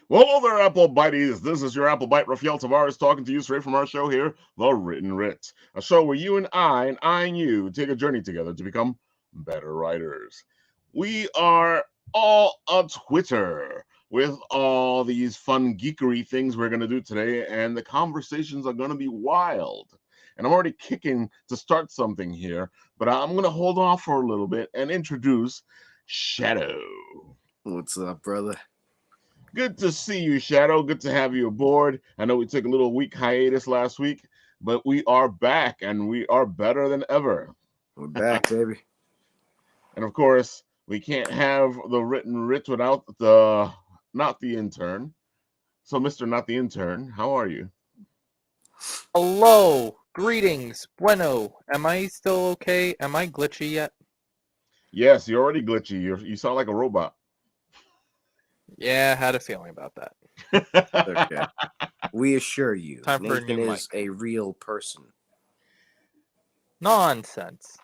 Well, hello there, Apple Bites. This is your Apple Bite, Rafael Tavares, talking to you straight from our show here, The Written Writ, a show where you and I and you take a journey together to become better writers. We are all on Twitter with all these fun geekery things we're going to do today, and the conversations are going to be wild. And I'm already kicking to start something here, but I'm going to hold off for a little bit and introduce Shadow. What's up, brother? Good to see you, Shadow. Good to have you aboard. I know we took a little week hiatus last week, but we are back and we are better than ever. We're back, baby. And of course, we can't have the Written Writ without the not the intern. So, Mr. Not the Intern, how are you? Hello, greetings, bueno. Am I still okay? Am I glitchy yet? Yes, you're already glitchy. You sound like a robot. Yeah, I had a feeling about that. Okay. We assure you, Time for a Nathan new is a real person. Nonsense.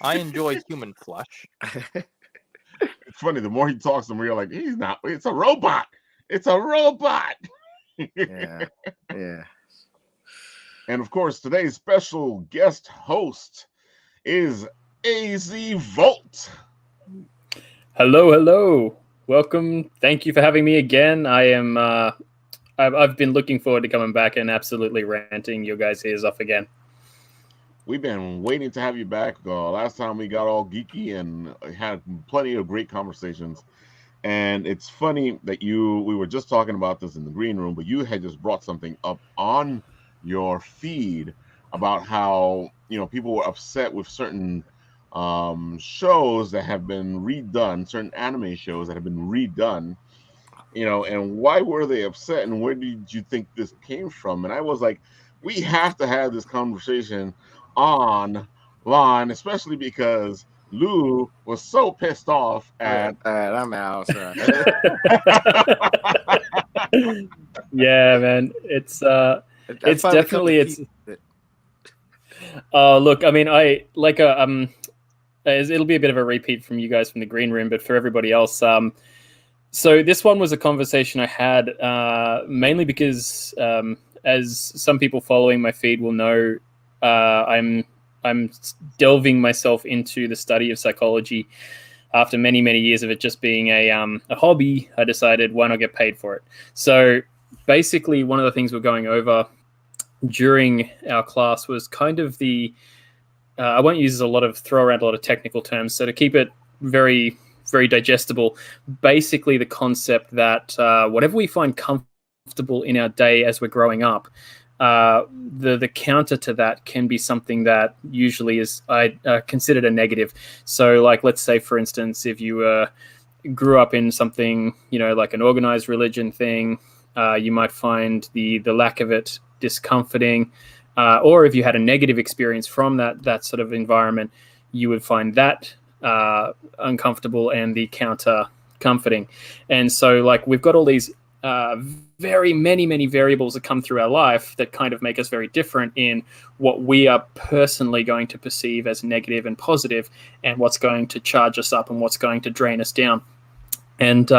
I enjoy human flesh. It's funny. The more he talks, the more you're like, he's not. It's a robot. It's a robot. Yeah. And of course, today's special guest host is AZ Volt. Hello. Welcome. Thank you for having me again. I am. I've been looking forward to coming back and absolutely ranting your guys' ears off again. We've been waiting to have you back. Last time we got all geeky and had plenty of great conversations. And it's funny that we were just talking about this in the green room, but you had just brought something up on your feed about how, people were upset with certain shows that have been redone, certain anime shows that have been redone, and why were they upset and where did you think this came from? And I was like, we have to have this conversation online, especially because Lou was so pissed off at. All right, I'm out. Sorry. Yeah, man, it's definitely. Look, I mean, it'll be a bit of a repeat from you guys from the green room, but for everybody else, so this one was a conversation I had mainly because, as some people following my feed will know, I'm delving myself into the study of psychology. After many years of it just being a hobby, I decided, why not get paid for it? So basically, one of the things we're going over during our class was kind of I won't throw around a lot of technical terms. So to keep it very, very digestible, basically the concept that whatever we find comfortable in our day as we're growing up, the counter to that can be something that usually is considered a negative. So like, let's say, for instance, if you grew up in something, like an organized religion thing, you might find the lack of it discomforting. Or if you had a negative experience from that sort of environment, you would find that uncomfortable and the counter comforting. And so like we've got all these very many variables that come through our life that kind of make us very different in what we are personally going to perceive as negative and positive, and what's going to charge us up and what's going to drain us down. And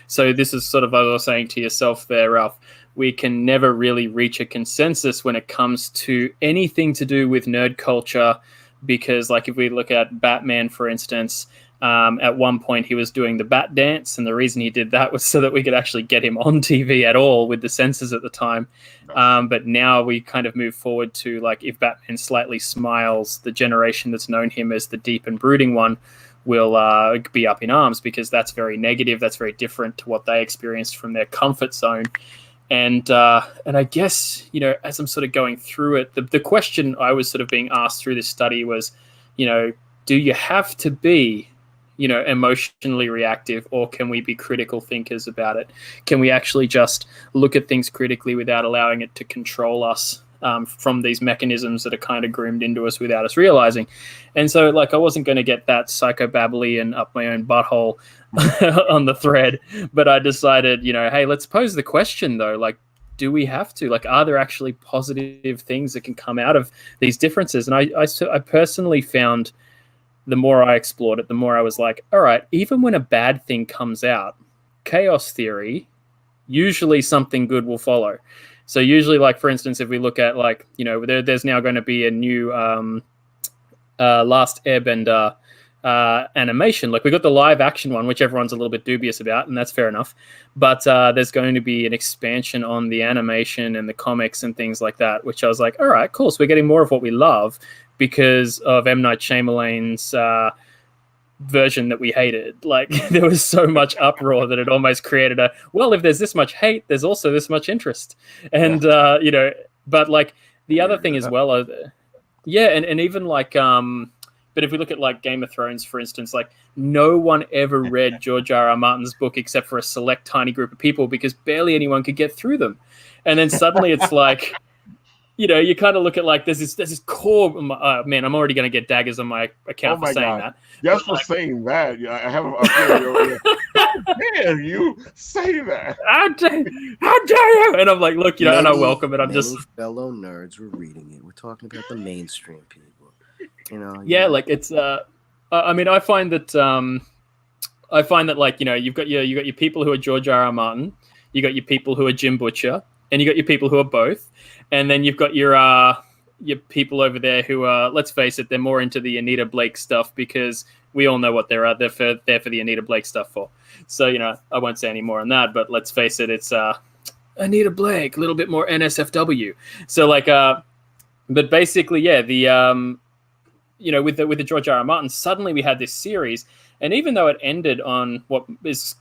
so this is sort of what I was saying to yourself there, Ralf. We can never really reach a consensus when it comes to anything to do with nerd culture, because like if we look at Batman, for instance, at one point he was doing the bat dance, and the reason he did that was so that we could actually get him on TV at all with the censors at the time. But now we kind of move forward to, like, if Batman slightly smiles, the generation that's known him as the deep and brooding one will be up in arms, because that's very negative. That's very different to what they experienced from their comfort zone. And I guess, as I'm sort of going through it, the question I was sort of being asked through this study was, do you have to be, emotionally reactive, or can we be critical thinkers about it? Can we actually just look at things critically without allowing it to control us from these mechanisms that are kind of groomed into us without us realizing? And so, like, I wasn't going to get that psychobabbly and up my own butthole on the thread, but I decided, hey, let's pose the question though, like, do we have to? Like, are there actually positive things that can come out of these differences? And I personally found, the more I explored it, the more I was like, all right, even when a bad thing comes out, chaos theory usually something good will follow. So usually, like for instance, if we look at like there's now going to be a new Last Airbender animation. Like we got the live action one, which everyone's a little bit dubious about, and that's fair enough. But there's going to be an expansion on the animation and the comics and things like that, which I was like, all right, cool. So we're getting more of what we love because of M. Night Shyamalan's version that we hated. Like there was so much uproar that it almost created if there's this much hate, there's also this much interest. And but like the other thing as well, and even like but if we look at like Game of Thrones, for instance, like no one ever read George R.R. Martin's book except for a select tiny group of people because barely anyone could get through them. And then suddenly it's like, you kind of look at like there's this core. Man, I'm already going to get daggers on my account for saying that. Just for saying that, I have a feeling how dare you say that? How dare you? And I'm like, look, and I welcome it. I'm just fellow nerds. We're reading it. We're talking about the mainstream people. Like it's. I mean, I find that like you've got your people who are George R.R. Martin, you got your people who are Jim Butcher, and you got your people who are both, and then you've got your people over there who are, let's face it, they're more into the Anita Blake stuff because we all know what they're there for the Anita Blake stuff for. So I won't say any more on that, but let's face it, it's Anita Blake, a little bit more NSFW. So like, but basically, the with the George R.R. Martin, suddenly we had this series, and even though it ended on what is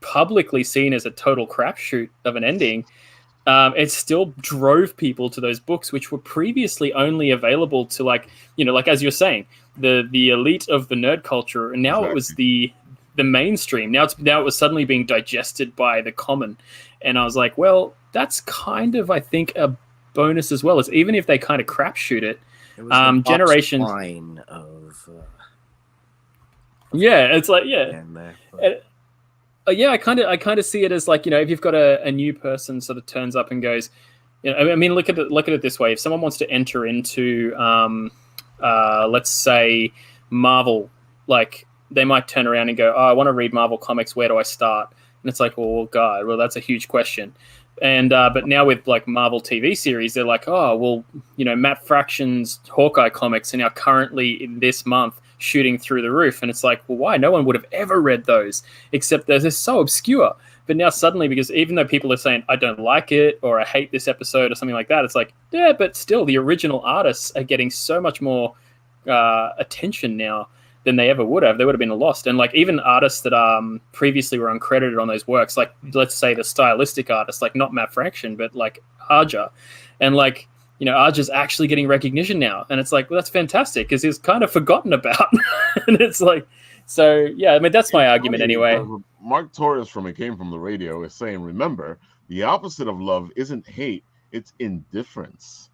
publicly seen as a total crapshoot of an ending, it still drove people to those books, which were previously only available to like as you're saying, the elite of the nerd culture, and now It was the mainstream. Now it was suddenly being digested by the common, and I was like, well, that's kind of, I think, a bonus as well, as even if they kind of crapshoot it. It was generations line of it's like I kind of see it as like if you've got a new person sort of turns up and goes, I mean, look at it this way: if someone wants to enter into let's say Marvel, like they might turn around and go, oh, I want to read Marvel comics, where do I start? And it's like, well, God, well, that's a huge question. And but now with like Marvel TV series, they're like, oh, well, Matt Fraction's Hawkeye comics are now currently in this month shooting through the roof. And it's like, well, why? No one would have ever read those, except they're so obscure. But now suddenly, because even though people are saying, I don't like it, or I hate this episode or something like that, it's like, yeah, but still the original artists are getting so much more attention now than they ever would have. They would have been lost. And like even artists that previously were uncredited on those works, like let's say the stylistic artists, like not Matt Fraction, but like Arja. And like, Arja's actually getting recognition now. And it's like, well, that's fantastic because he was kind of forgotten about. And it's like, so yeah, I mean, that's my argument anyway. Mark Torres from It Came From the Radio is saying, remember, the opposite of love isn't hate, it's indifference.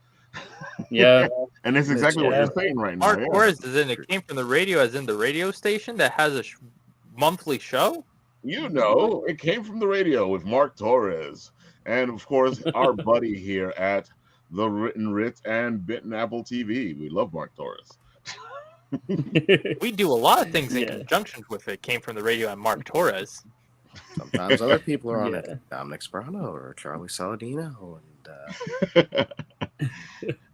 Yeah. And that's exactly what you're saying right now. Mark Torres is in It Came From the Radio, as in the radio station that has a monthly show? It Came From the Radio with Mark Torres. And of course, our buddy here at the Writ and Bitten Apple TV. We love Mark Torres. We do a lot of things in conjunction with It Came From the Radio and Mark Torres. Sometimes other people are on it. Dominic Sperano or Charlie Saladino. And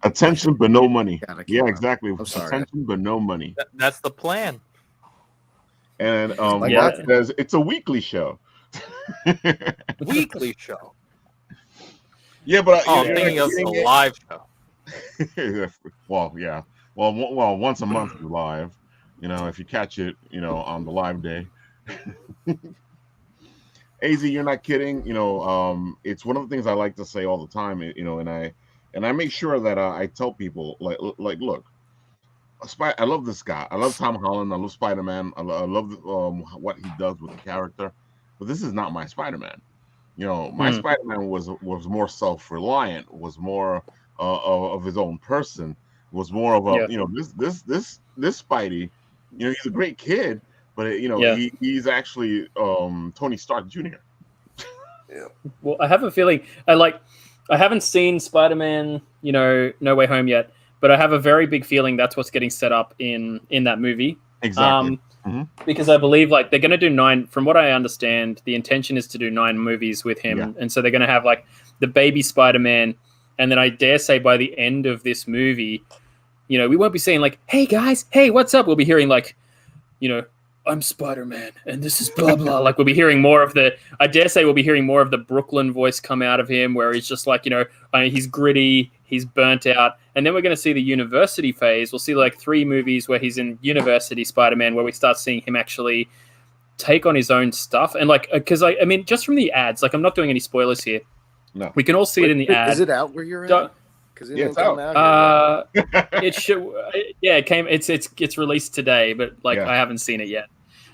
attention but no money. Yeah, on. exactly. I'm sorry. Attention but no money. That's the plan. And Mark says it's a weekly show. Weekly show. Yeah, but I'm thinking of a live show. Well, yeah. Well, once a month you're live. If you catch it, on the live day. AZ, you're not kidding. It's one of the things I like to say all the time. And I make sure that I tell people like, look, I love this guy. I love Tom Holland. I love Spider-Man. I love what he does with the character. But this is not my Spider-Man. My Spider-Man was more self-reliant. Was more of his own person. Was more of a this Spidey. He's a great kid. But he's actually Tony Stark Jr. Yeah. Well, I have a feeling I haven't seen Spider-Man, No Way Home yet, but I have a very big feeling that's what's getting set up in that movie. Exactly. Mhm. because I believe like they're going to do 9. From what I understand, the intention is to do 9 movies with him, Yeah. and so they're going to have like the baby Spider-Man, and then I dare say by the end of this movie, you know, we won't be saying like, "Hey guys, hey, what's up?" We'll be hearing like, you know, "I'm Spider-Man, and this is blah blah." Like we'll be hearing more of the. I dare say we'll be hearing more of the Brooklyn voice come out of him, where he's just like, you know, he's gritty, he's burnt out, and then we're going to see the university phase. We'll see like 3 movies where he's in university Spider-Man, where we start seeing him actually take on his own stuff, and like, because I mean, just from the ads, like I'm not doing any spoilers here. No. We can all see it in the ad. Is it out where you're Do- at? Because Yeah, it's out. It should. Yeah, it came. It's released today, but like Yeah. I haven't seen it yet.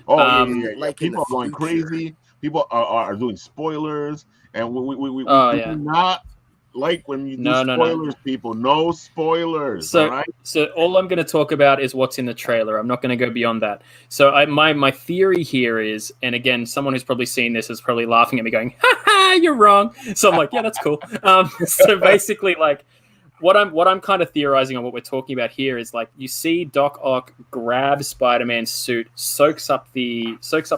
Oh, like in people the are going future. crazy. People are doing spoilers, and we Oh, do yeah. not like when you do No. spoilers, people. No spoilers. So, all right. so all I'm going to talk about is what's in the trailer. I'm not going to go beyond that. So, my theory here is, and again, someone who's probably seen this is probably laughing at me, going, "Ha ha, you're wrong." So I'm like, yeah, that's cool. So basically, like, what I'm kind of theorizing on what we're talking about here is like you see Doc Ock grab Spider-Man's suit, soaks up the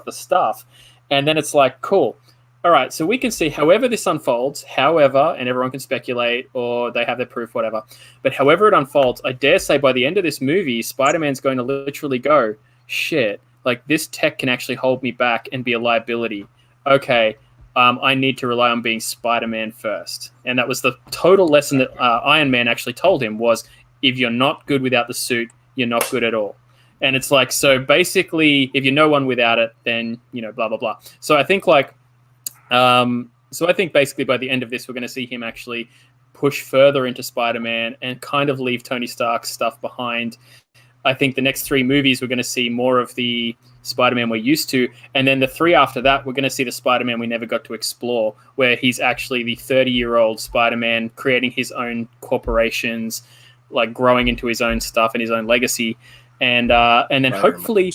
stuff, and then it's like, cool. All right, so we can see however this unfolds, and everyone can speculate or they have their proof, whatever. But however it unfolds, I dare say by the end of this movie, Spider-Man's going to literally go, shit, like this tech can actually hold me back and be a liability. Okay, I need to rely on being Spider-Man first. And that was the total lesson that Iron Man actually told him was, if you're not good without the suit, you're not good at all. And it's like, so basically, if you're no one without it, then, you know, blah, blah, blah. So I think like, basically by the end of this, we're going to see him actually push further into Spider-Man and kind of leave Tony Stark's stuff behind. I think the next 3 movies, we're going to see more of the Spider-Man we're used to. And then the 3 after that, we're going to see the Spider-Man we never got to explore, where he's actually the 30-year-old Spider-Man creating his own corporations, like growing into his own stuff and his own legacy. And then hopefully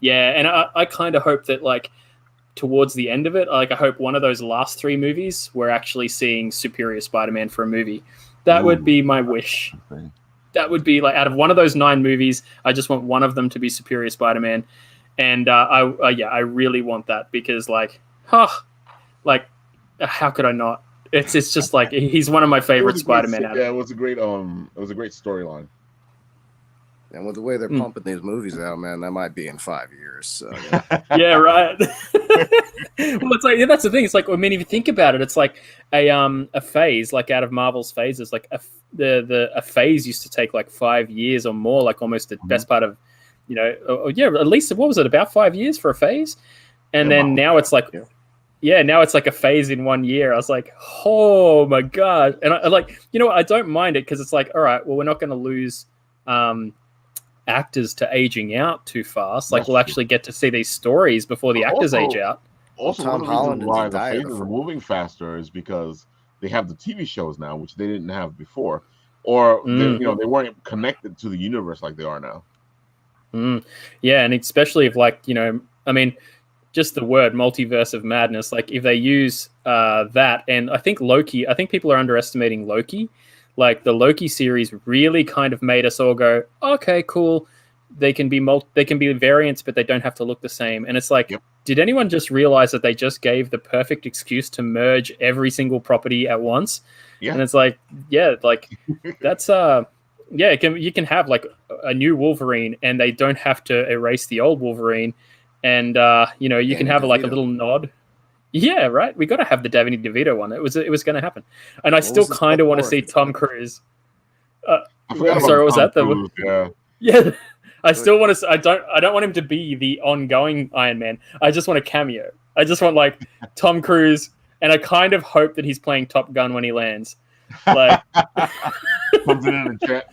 and I kind of hope that like towards the end of it, like I hope one of those last 3 movies, we're actually seeing Superior Spider-Man for a movie. That would be my wish. That would be like out of one of those 9 movies, I just want one of them to be Superior Spider-Man, and I really want that because like, how could I not? It's just like he's one of my favorite Spider-Man. Yeah, it was a great storyline. And with the way they're pumping these movies out, man, that might be in 5 years. So, yeah, right. Well, it's like that's the thing. It's like, I mean, if you think about it, it's like a phase, like out of Marvel's phases, like a phase used to take like 5 years or more, like almost the best part of, you know, at least what was it, about 5 years for a phase, and then now it's like. Yeah, now it's like a phase in 1 year. I was like, oh my god, and I like, you know, I don't mind it because it's like, all right, well, we're not going to lose actors to aging out too fast. Like we'll actually get to see these stories before the actors age out. Also, one of the reasons why the phases are moving faster is because they have the TV shows now, which they didn't have before, or they weren't connected to the universe like they are now. Yeah, and especially if like, you know, I mean, just the word multiverse of madness, like if they use that, and I think people are underestimating Loki. Like the Loki series really kind of made us all go, okay, cool. They can be variants, but they don't have to look the same. And it's like, did anyone just realize that they just gave the perfect excuse to merge every single property at once? Yeah. And it's like, yeah, like that's you can have like a new Wolverine, and they don't have to erase the old Wolverine, and you can have like a little nod. Yeah, right. We got to have the Danny DeVito one. It was going to happen, and I still kind of want to see Tom Cruise. Sorry, what was that? Yeah. I still want to. I don't want him to be the ongoing Iron Man. I just want a cameo. I just want like Tom Cruise, and I kind of hope that he's playing Top Gun when he lands. Like, comes in the chat.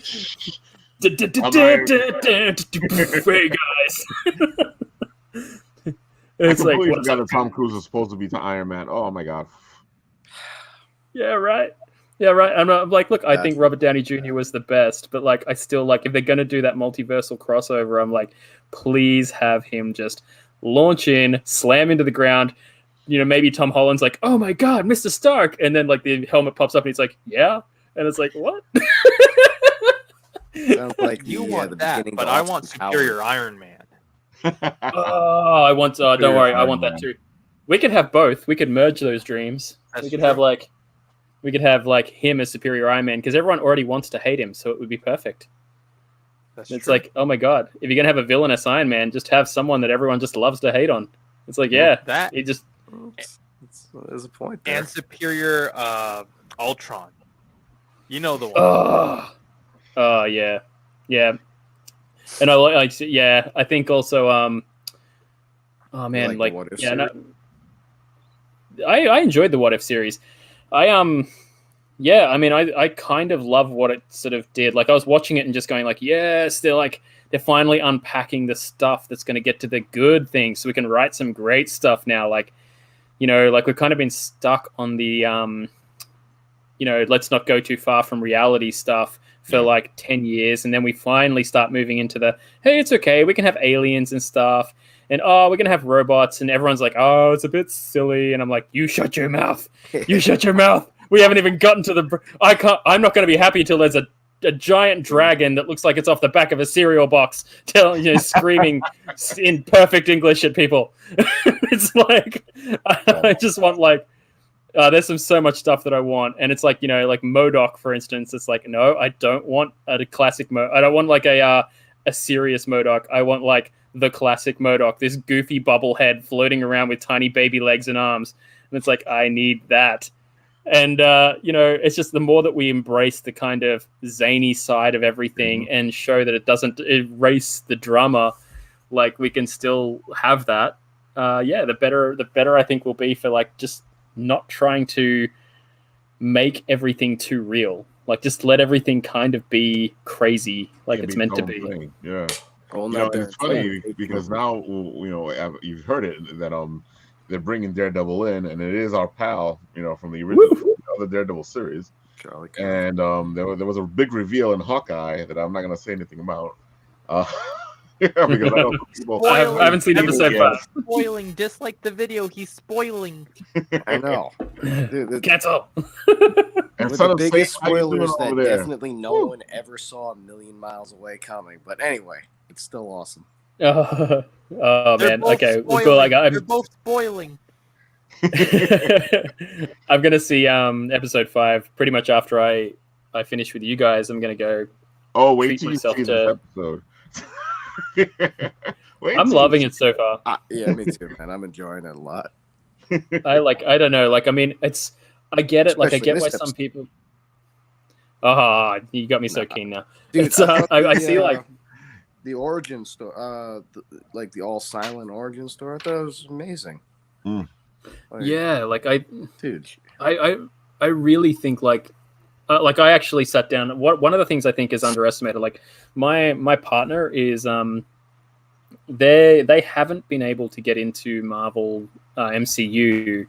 Hey guys. It's I completely forgot that Tom Cruise is supposed to be to Iron Man. Oh my god. Yeah, right. Yeah, right. I'm like, look, I think Robert Downey Jr. was the best, but like, I still like if they're gonna do that multiversal crossover, I'm like, please have him just launch in, slam into the ground. You know, maybe Tom Holland's like, oh my god, Mr. Stark, and then like the helmet pops up and he's like, yeah, and it's like, what? Sounds like you want that, but I want Superior Iron Man. Oh, I want. Don't worry, I want that too. We could have both. We could merge those dreams. We could have like him as Superior Iron Man because everyone already wants to hate him, so it would be perfect. It's like, oh my god, if you're gonna have a villainous Iron Man, just have someone that everyone just loves to hate on. It's like, yeah, it just. There's a point there. And Superior Ultron. You know the one. Oh yeah. And I like, I think also, oh man, like yeah, I enjoyed the What If series. I mean, I kind of love what it sort of did. Like I was watching it and just going like, yes, they're finally unpacking the stuff that's going to get to the good things, so we can write some great stuff now. Like, you know, like we've kind of been stuck on the, you know, let's not go too far from reality stuff for like 10 years. And then we finally start moving into the, hey, it's okay, we can have aliens and stuff. And, oh, we're going to have robots. And everyone's like, oh, it's a bit silly. And I'm like, you shut your mouth. You shut your mouth. We haven't even gotten to the, I'm not going to be happy until there's a giant dragon that looks like it's off the back of a cereal box, screaming in perfect English at people. It's like, I just want like, there's so much stuff that I want, and it's like, you know, like MODOK, for instance. It's like, no, I don't want a classic I don't want like a serious MODOK. I want like the classic MODOK, this goofy bubble head floating around with tiny baby legs and arms, and it's like, I need that. And you know, it's just the more that we embrace the kind of zany side of everything and show that it doesn't erase the drama, like we can still have that. The better I think will be for like just not trying to make everything too real. Like just let everything kind of be crazy, like it's meant to be. Thing. Yeah. Well, you know, it's funny because now, you know, you've heard it that they're bringing Daredevil in, and it is our pal, you know, from the original other Daredevil series. Charlie. And there was a big reveal in Hawkeye that I'm not going to say anything about. Because I don't people. I haven't seen episode 5. Spoiling, just like the video, he's spoiling. I know. Dude, cancel. And with Son the of biggest Satan, how you doing spoilers that over there? definitely no one ever saw a million miles away coming. But anyway, it's still awesome. Oh They're man. both Okay, we'll spoiling. go. Like They're both spoiling. I'm gonna see episode 5 pretty much after I finish with you guys. I'm gonna go. Oh, wait treat till you myself see to- this episode. I'm loving it so far. Yeah, me too, man. I'm enjoying it a lot. I don't know. Like, I mean, I get it. Like, I Especially get this why episode. some people. Oh, you got me so keen now. Dude, It's, I see like the origin story, like the all silent origin story. I thought it was amazing. Mm. Like, yeah, like dude. I really think like I actually sat down. One of the things I think is underestimated. Like my partner is they haven't been able to get into Marvel MCU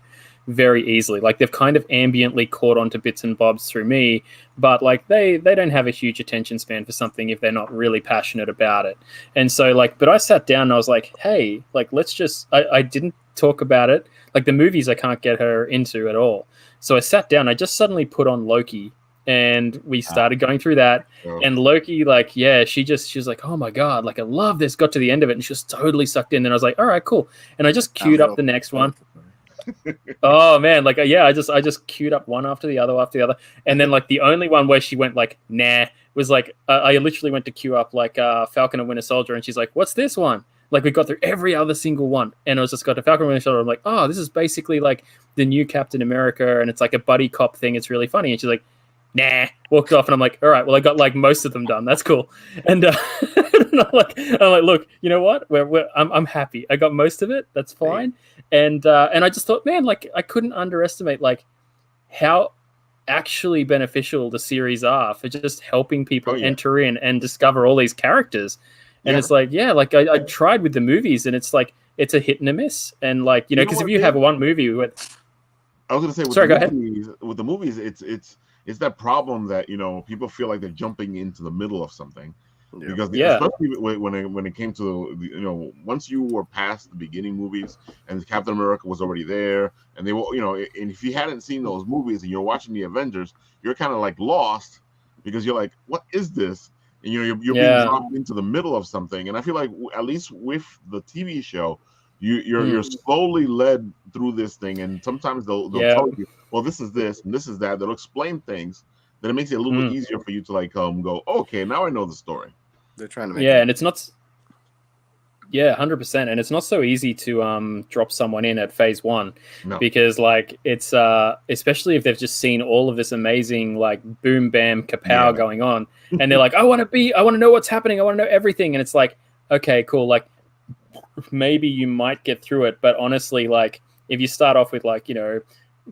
very easily. Like they've kind of ambiently caught on to bits and bobs through me, but like they don't have a huge attention span for something if they're not really passionate about it. And so like, but I sat down and I was like, hey, like let's just. I didn't talk about it. Like the movies I can't get her into at all. So I sat down. I just suddenly put on Loki. And we started going through that, and Loki, like, yeah, she was like, oh my god, like I love this. Got to the end of it, and she was totally sucked in. And I was like, all right, cool. And I just queued up the next one. Oh man, like yeah, I just queued up one after the other, and then like the only one where she went like nah was like I literally went to queue up like Falcon and Winter Soldier, and she's like, what's this one? Like we got through every other single one, and I was just got to Falcon and Winter Soldier. I'm like, oh, this is basically like the new Captain America, and it's like a buddy cop thing. It's really funny, and she's like, nah, walked off, and I'm like, all right, well, I got like most of them done. That's cool. And I'm like, look, you know what? I'm happy. I got most of it. That's fine. And I just thought, man, like I couldn't underestimate like how actually beneficial the series are for just helping people enter in and discover all these characters. And it's like, yeah, like I tried with the movies, and it's like it's a hit and a miss. And like you know, because if you have one movie with, I was gonna say, with the movies, it's that problem that, you know, people feel like they're jumping into the middle of something. Because especially when it came to, you know, once you were past the beginning movies and Captain America was already there, and they were, you know, and if you hadn't seen those movies and you're watching the Avengers, you're kind of like lost because you're like, what is this? and you're being dropped into the middle of something. And I feel like at least with the TV show, you're slowly led through this thing, and sometimes they'll tell you, well, this is this and this is that. They'll explain things. Then it makes it a little bit easier for you to like go, okay, now I know the story. They're trying to make and it's not. Yeah, 100%, and it's not so easy to drop someone in at phase 1 because like it's especially if they've just seen all of this amazing like boom bam kapow going on, and they're like, I want to know what's happening, I want to know everything, and it's like, okay, cool, like maybe you might get through it, but honestly, like if you start off with like,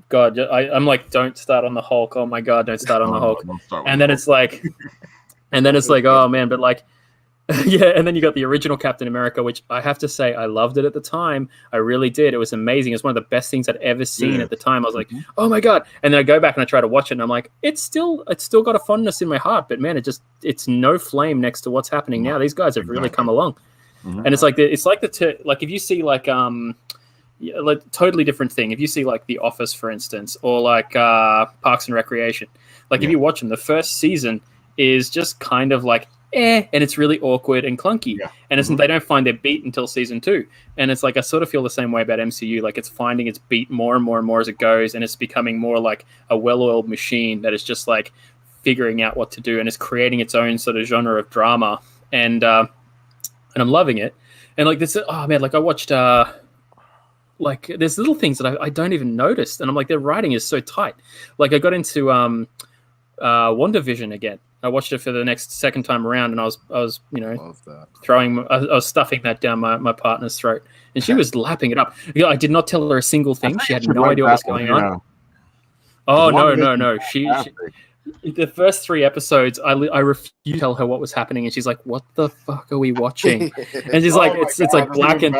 God, I'm like, don't start on the Hulk. Oh my God, don't start on the Hulk, and then it's like, oh man, but like. Yeah, and then you got the original Captain America, which I have to say I loved it at the time. I really did. It was amazing. It's one of the best things I'd ever seen at the time. I was like, oh my God. And then I go back and I try to watch it and I'm like, it's still got a fondness in my heart, but man, it's no flame next to what's happening now. These guys have really come along. And it's like if you see like totally different thing. If you see like The Office, for instance, or like Parks and Recreation, like if you watch them, the first season is just kind of like and it's really awkward and clunky, and they don't find their beat until season 2. And it's like I sort of feel the same way about MCU. Like it's finding its beat more and more and more as it goes, and it's becoming more like a well-oiled machine that is just like figuring out what to do, and it's creating its own sort of genre of drama. And I'm loving it. And like this, oh man, like I watched like there's little things that I don't even notice, and I'm like, their writing is so tight. Like I got into WandaVision again. I watched it for the second time around, and I was I was stuffing that down my partner's throat, and she was lapping it up. I did not tell her a single thing. She had no idea what was going on. Oh no! She the first 3 episodes, I refused to tell her what was happening, and she's like, "What the fuck are we watching?" And she's like, "It's like black and."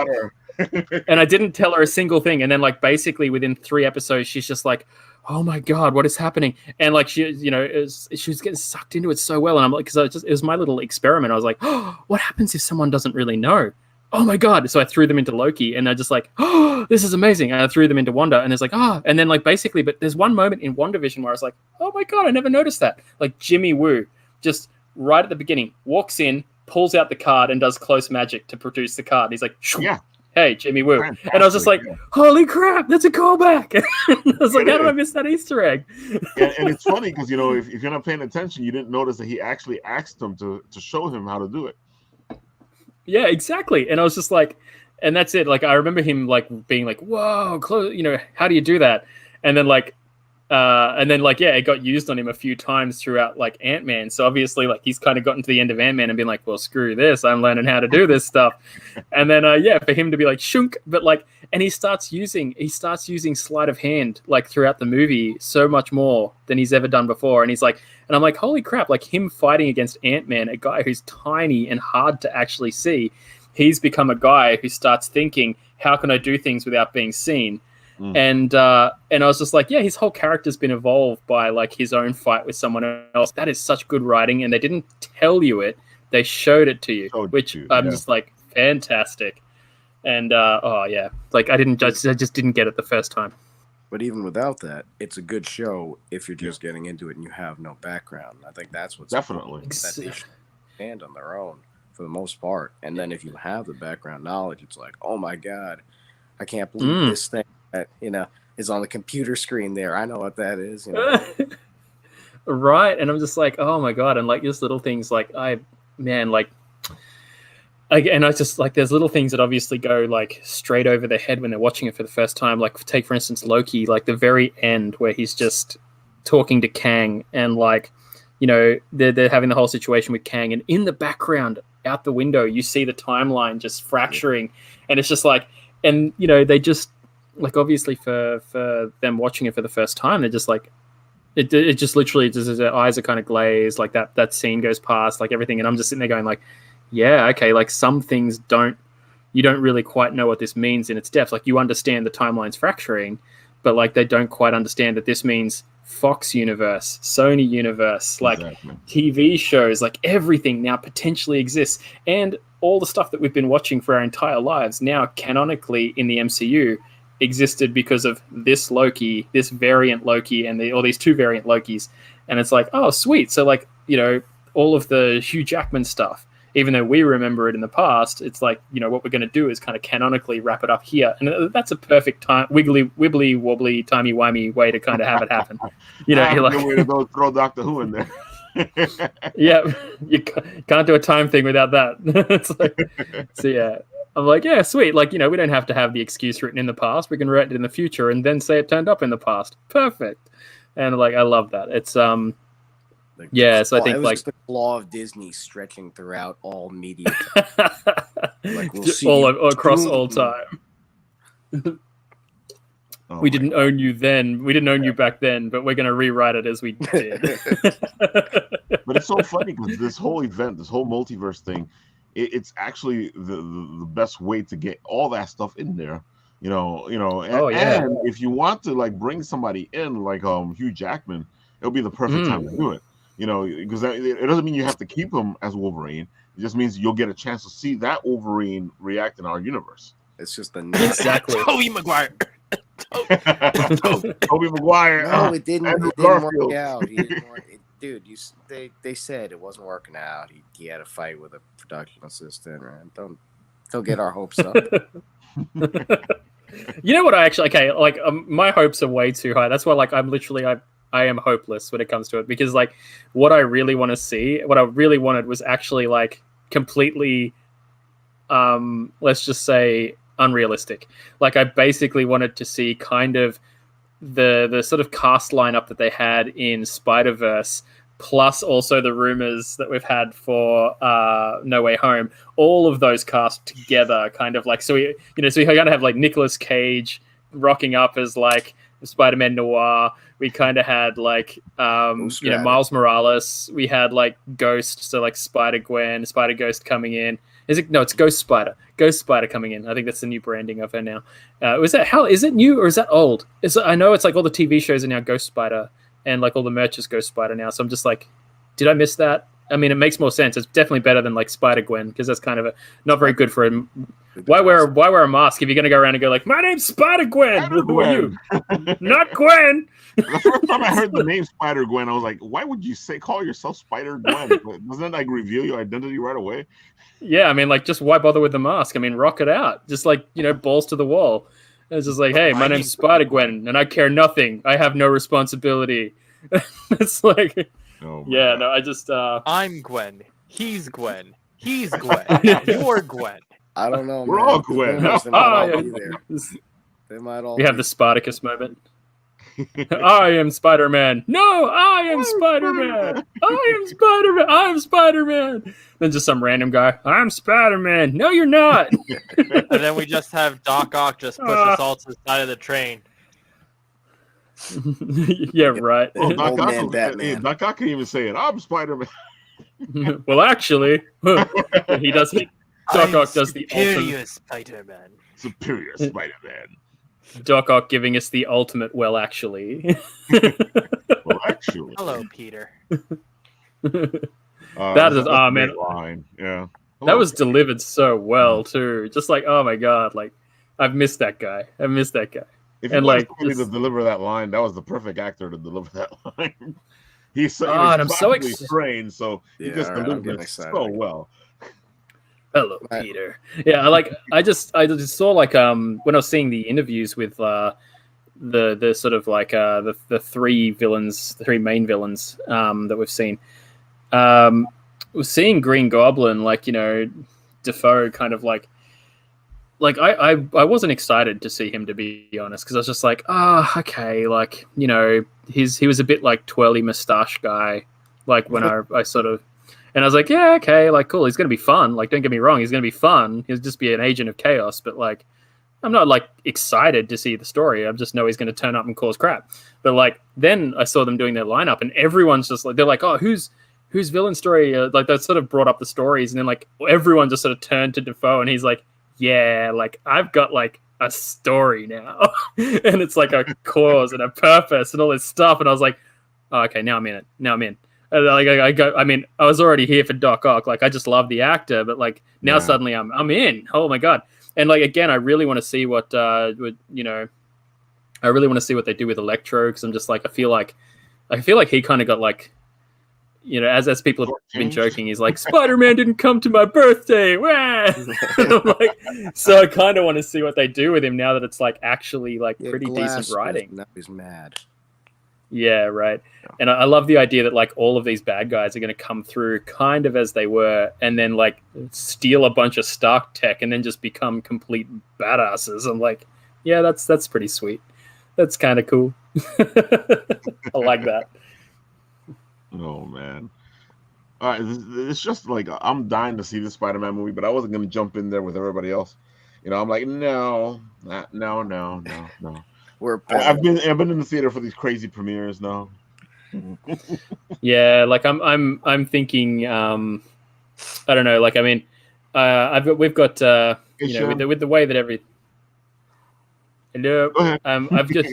And I didn't tell her a single thing, and then like basically within 3 episodes, she's just like, oh my God, what is happening? And like she was getting sucked into it so well, and I'm like, because it was my little experiment. I was like, oh, what happens if someone doesn't really know? Oh my God! So I threw them into Loki, and they're just like, oh, this is amazing. And I threw them into Wanda, and it's like, and then like basically, but there's one moment in WandaVision where I was like, oh my God, I never noticed that. Like Jimmy Woo, just right at the beginning, walks in, pulls out the card, and does close magic to produce the card. And he's like, yeah. Hey, Jimmy Woo. Fantastic, and I was just like, holy crap, that's a callback. I was like, how did I miss that Easter egg? And it's funny because, if you're not paying attention, you didn't notice that he actually asked him to show him how to do it. Yeah, exactly. And I was just like, and that's it. Like, I remember him like being like, whoa, close, how do you do that? And then it got used on him a few times throughout like Ant-Man. So obviously like he's kind of gotten to the end of Ant-Man and been like, well, screw this, I'm learning how to do this stuff. And then for him to be like shunk, but like, and he starts using sleight of hand like throughout the movie so much more than he's ever done before. And he's like, and I'm like, holy crap, like him fighting against Ant-Man, a guy who's tiny and hard to actually see, he's become a guy who starts thinking, how can I do things without being seen? And I was just like, yeah, his whole character's been evolved by like his own fight with someone else. That is such good writing, and they didn't tell you it; they showed it to you, I'm just like fantastic. And like I just didn't get it the first time. But even without that, it's a good show if you're just getting into it and you have no background. I think that's what's definitely that they should stand on their own for the most part. And then if you have the background knowledge, it's like, oh my God, I can't believe this thing that is on the computer screen there. I know what that is. Right. And I'm just like, oh my God. And like just little things like and I just like there's little things that obviously go like straight over their head when they're watching it for the first time. Like take for instance Loki, like the very end where he's just talking to Kang and like they're having the whole situation with Kang, and in the background out the window you see the timeline just fracturing, and it's just like, and they just like obviously for them watching it for the first time, they're just like it just literally just their eyes are kind of glazed, like that scene goes past like everything, and I'm just sitting there going like, yeah, okay, like some things you don't really quite know what this means in its depth. Like you understand the timeline's fracturing, but like they don't quite understand that this means Fox universe, Sony universe, like TV shows, like everything now potentially exists, and all the stuff that we've been watching for our entire lives now canonically in the MCU existed because of this Loki, this variant Loki, and all these 2 variant Lokis. And it's like, oh sweet, so like all of the Hugh Jackman stuff, even though we remember it in the past, it's like, what we're going to do is kind of canonically wrap it up here. And that's a perfect wibbly wobbly, timey-wimey way to kind of have it happen. You're like, way to go throw Doctor Who in there. Yeah, you can't do a time thing without that. It's like, so yeah, I'm like, yeah, sweet. Like, we don't have to have the excuse written in the past. We can write it in the future and then say it turned up in the past. Perfect. And like, I love that. It's yeah, so I think it was like just the claw of Disney stretching throughout all media. Like we'll see all across all time. We didn't own you then. We didn't own you back then, but we're going to rewrite it as we did. But it's so funny because this whole event, this whole multiverse thing, it's actually the best way to get all that stuff in there. And if you want to like bring somebody in like Hugh Jackman, it'll be the perfect time to do it. Because it doesn't mean you have to keep him as Wolverine. It just means you'll get a chance to see that Wolverine react in our universe. It's just exactly. Tobey Maguire. Tobey Maguire. No, it didn't work out. Dude, they said it wasn't working out. He had a fight with a production assistant. Man. Don't get our hopes up. You know what? My hopes are way too high. That's why, like, I am hopeless when it comes to it, because like what I really wanted was actually like completely, let's just say unrealistic. Like I basically wanted to see kind of the sort of cast lineup that they had in Spider-Verse, plus also the rumors that we've had for No Way Home. All of those cast together, kind of like, so we kind of have like Nicolas Cage rocking up as like Spider-Man Noir. We kind of had like Miles Morales. We had like Ghost, so like Spider-Gwen, Spider-Ghost coming in. It's Ghost Spider. Ghost Spider coming in. I think that's the new branding of her now. Is it new or is that old? I know it's like all the TV shows are now Ghost Spider, and like all the merch is Ghost Spider now. So I'm just like, did I miss that? I mean, it makes more sense. It's definitely better than like Spider-Gwen, because that's kind of not very good for him. Why wear a mask if you're going to go around and go like, my name's Spider-Gwen. Who are you? Not Gwen. The first time I heard the name Spider-Gwen, I was like, why would you call yourself Spider-Gwen? Doesn't that like reveal your identity right away? Yeah, I mean, like, just why bother with the mask? I mean, rock it out. Just like, balls to the wall. It's just like, hey, my name's Spider-Gwen, and I care nothing. I have no responsibility. It's like, yeah, no, I just... I'm Gwen. He's Gwen. He's Gwen. You're Gwen. I don't know. We're all Gwen. They might all be there. They might all. We have the Spartacus moment. I am Spider-Man. No, I am Spider-Man. I am Spider-Man. I'm Spider-Man. Then just some random guy. I'm Spider-Man. No, you're not. And then we just have Doc Ock just push us all to the side of the train. Yeah, right. Oh, Doc Ock can even say it. I'm Spider-Man. Well, actually, he does. Doc Ock does the superior Spider-Man. Superior Spider-Man. Doc Ock giving us the ultimate. Well, actually. Well, actually. Hello, Peter. That is man. Line. Yeah. Hello, that was delivered so well too. Just like, oh my god, like I've missed that guy. If you wanted somebody to deliver that line, that was the perfect actor to deliver that line. He's so I'm so trained, so he just delivered it so well. Hello, Peter. Yeah, I just saw like when I was seeing the interviews with the sort of like the three main villains that we've seen. Was seeing Green Goblin, like, Defoe kind of like I wasn't excited to see him, to be honest, because I was just like, okay, like, he was a bit like twirly mustache guy, like when I sort of. And I was like, yeah, okay, like, cool. He's going to be fun. Like, don't get me wrong. He's going to be fun. He'll just be an agent of chaos. But, like, I'm not, like, excited to see the story. I just know he's going to turn up and cause crap. But, like, then I saw them doing their lineup, and everyone's just like, they're like, oh, who's villain story? Like, they sort of brought up the stories. And then, like, everyone just sort of turned to Defoe, and he's like, yeah, like, I've got, like, a story now. And it's, like, a cause and a purpose and all this stuff. And I was like, oh, okay, now I'm in it. Like I was already here for Doc Ock. Like, I just love the actor, but like now suddenly I'm in. Oh my god! And like again, I really want to see what I really want to see what they do with Electro, because I'm just like I feel like he kind of got like as people have been joking, he's like, Spider-Man didn't come to my birthday. So I kind of want to see what they do with him now that it's like actually like pretty decent writing. Now he's mad. Yeah, right. And I love the idea that like all of these bad guys are going to come through kind of as they were, and then like steal a bunch of Stark tech, and then just become complete badasses. I'm like, yeah, that's pretty sweet. That's kind of cool. I like that. Oh man. All right, it's just like I'm dying to see this Spider-Man movie, but I wasn't going to jump in there with everybody else. I'm like, no. I've been in the theater for these crazy premieres now. Yeah, like I'm thinking. I don't know. Like, I mean, we've got with the way that Hello. I've just.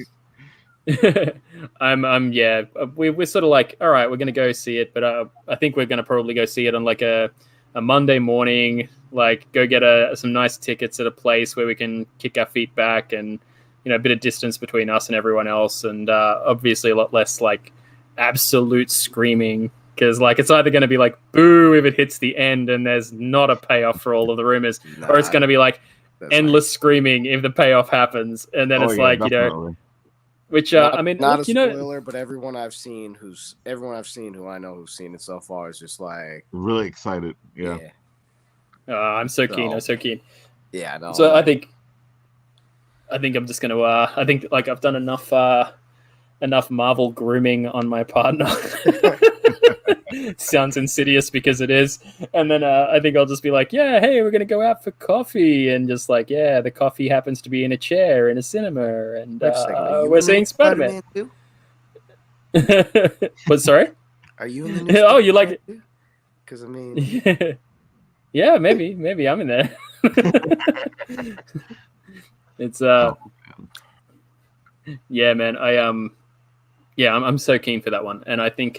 We're sort of like, all right, we're gonna go see it, but I think we're gonna probably go see it on like a Monday morning. Like, go get some nice tickets at a place where we can kick our feet back and. A bit of distance between us and everyone else, and obviously a lot less like absolute screaming, because like it's either going to be like boo if it hits the end and there's not a payoff for all of the rumors, or it's going to be like endless screaming if the payoff happens, and then definitely. Which I mean, not a spoiler, but everyone I've seen who I know who's seen it so far is just like really excited. Yeah. I'm so keen. I'm so keen. Yeah. No, so I think I'm just gonna. I think like I've done enough Marvel grooming on my partner. Sounds insidious because it is, and then I think I'll just be like, yeah, hey, we're gonna go out for coffee, and just like, yeah, the coffee happens to be in a chair in a cinema, and we're seeing Spider-Man. But sorry, are you in the new? Oh, you like it? Because I mean, yeah, maybe I'm in there. It's yeah, man. I'm so keen for that one, and I think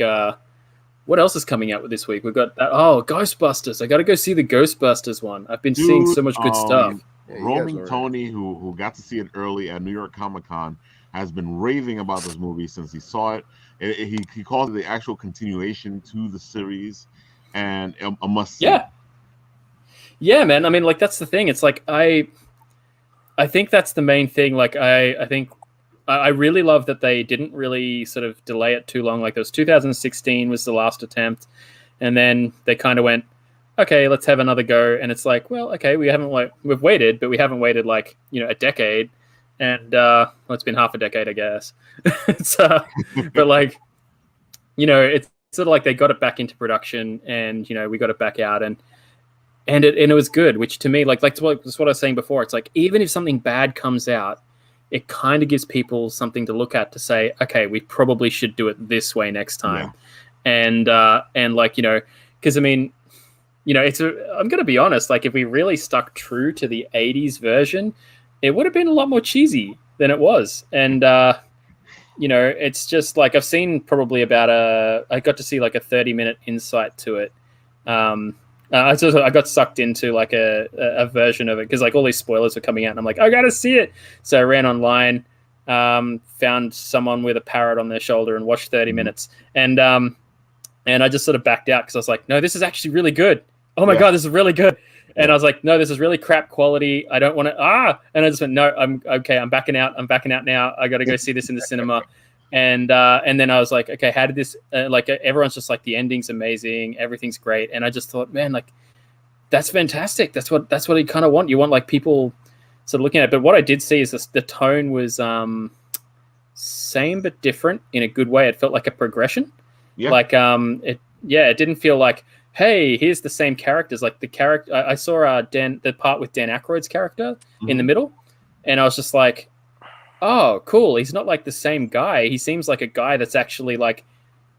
what else is coming out with this week? We've got that. Oh, Ghostbusters! I got to go see the Ghostbusters one. I've been seeing so much good stuff. Roaming Tony, who got to see it early at New York Comic-Con, has been raving about this movie since he saw it. He calls it the actual continuation to the series, and a must see. Yeah, man. I mean, like that's the thing. It's like I think that's the main thing. Like, I think I really love that they didn't really sort of delay it too long. Like, there was 2016 was the last attempt, and then they kind of went, okay, let's have another go. And it's like, well, okay, we've waited, but we haven't waited like a decade, and it's been half a decade, I guess. But like, it's sort of like they got it back into production, and we got it back out, and it was good, which to me, that's what I was saying before. It's like, even if something bad comes out, it kind of gives people something to look at to say, okay, we probably should do it this way next time. Yeah. And like, because I mean, I'm going to be honest, like if we really stuck true to the 80s version, it would have been a lot more cheesy than it was. And, it's just like, I've seen probably I got to see like a 30-minute insight to it. I got sucked into like a version of it because like all these spoilers were coming out, and I'm like, I gotta see it. So I ran online, found someone with a parrot on their shoulder, and watched 30 minutes. And I just sort of backed out because I was like, no, this is actually really good. Oh my god, this is really good. And I was like, no, this is really crap quality. I don't want to. And I just went, no, I'm okay. I'm backing out. I'm backing out now. I got to go see this in the cinema. And then I was like, okay, how did this? Like everyone's just like, the ending's amazing, everything's great, and I just thought, man, like that's fantastic. That's what you kind of want. You want like people sort of looking at it. But what I did see is the tone was same but different in a good way. It felt like a progression. Yeah. Like it didn't feel like, hey, here's the same characters. Like the character, I saw the part with Dan Aykroyd's character in the middle, and I was just like, oh, cool. He's not like the same guy. He seems like a guy that's actually like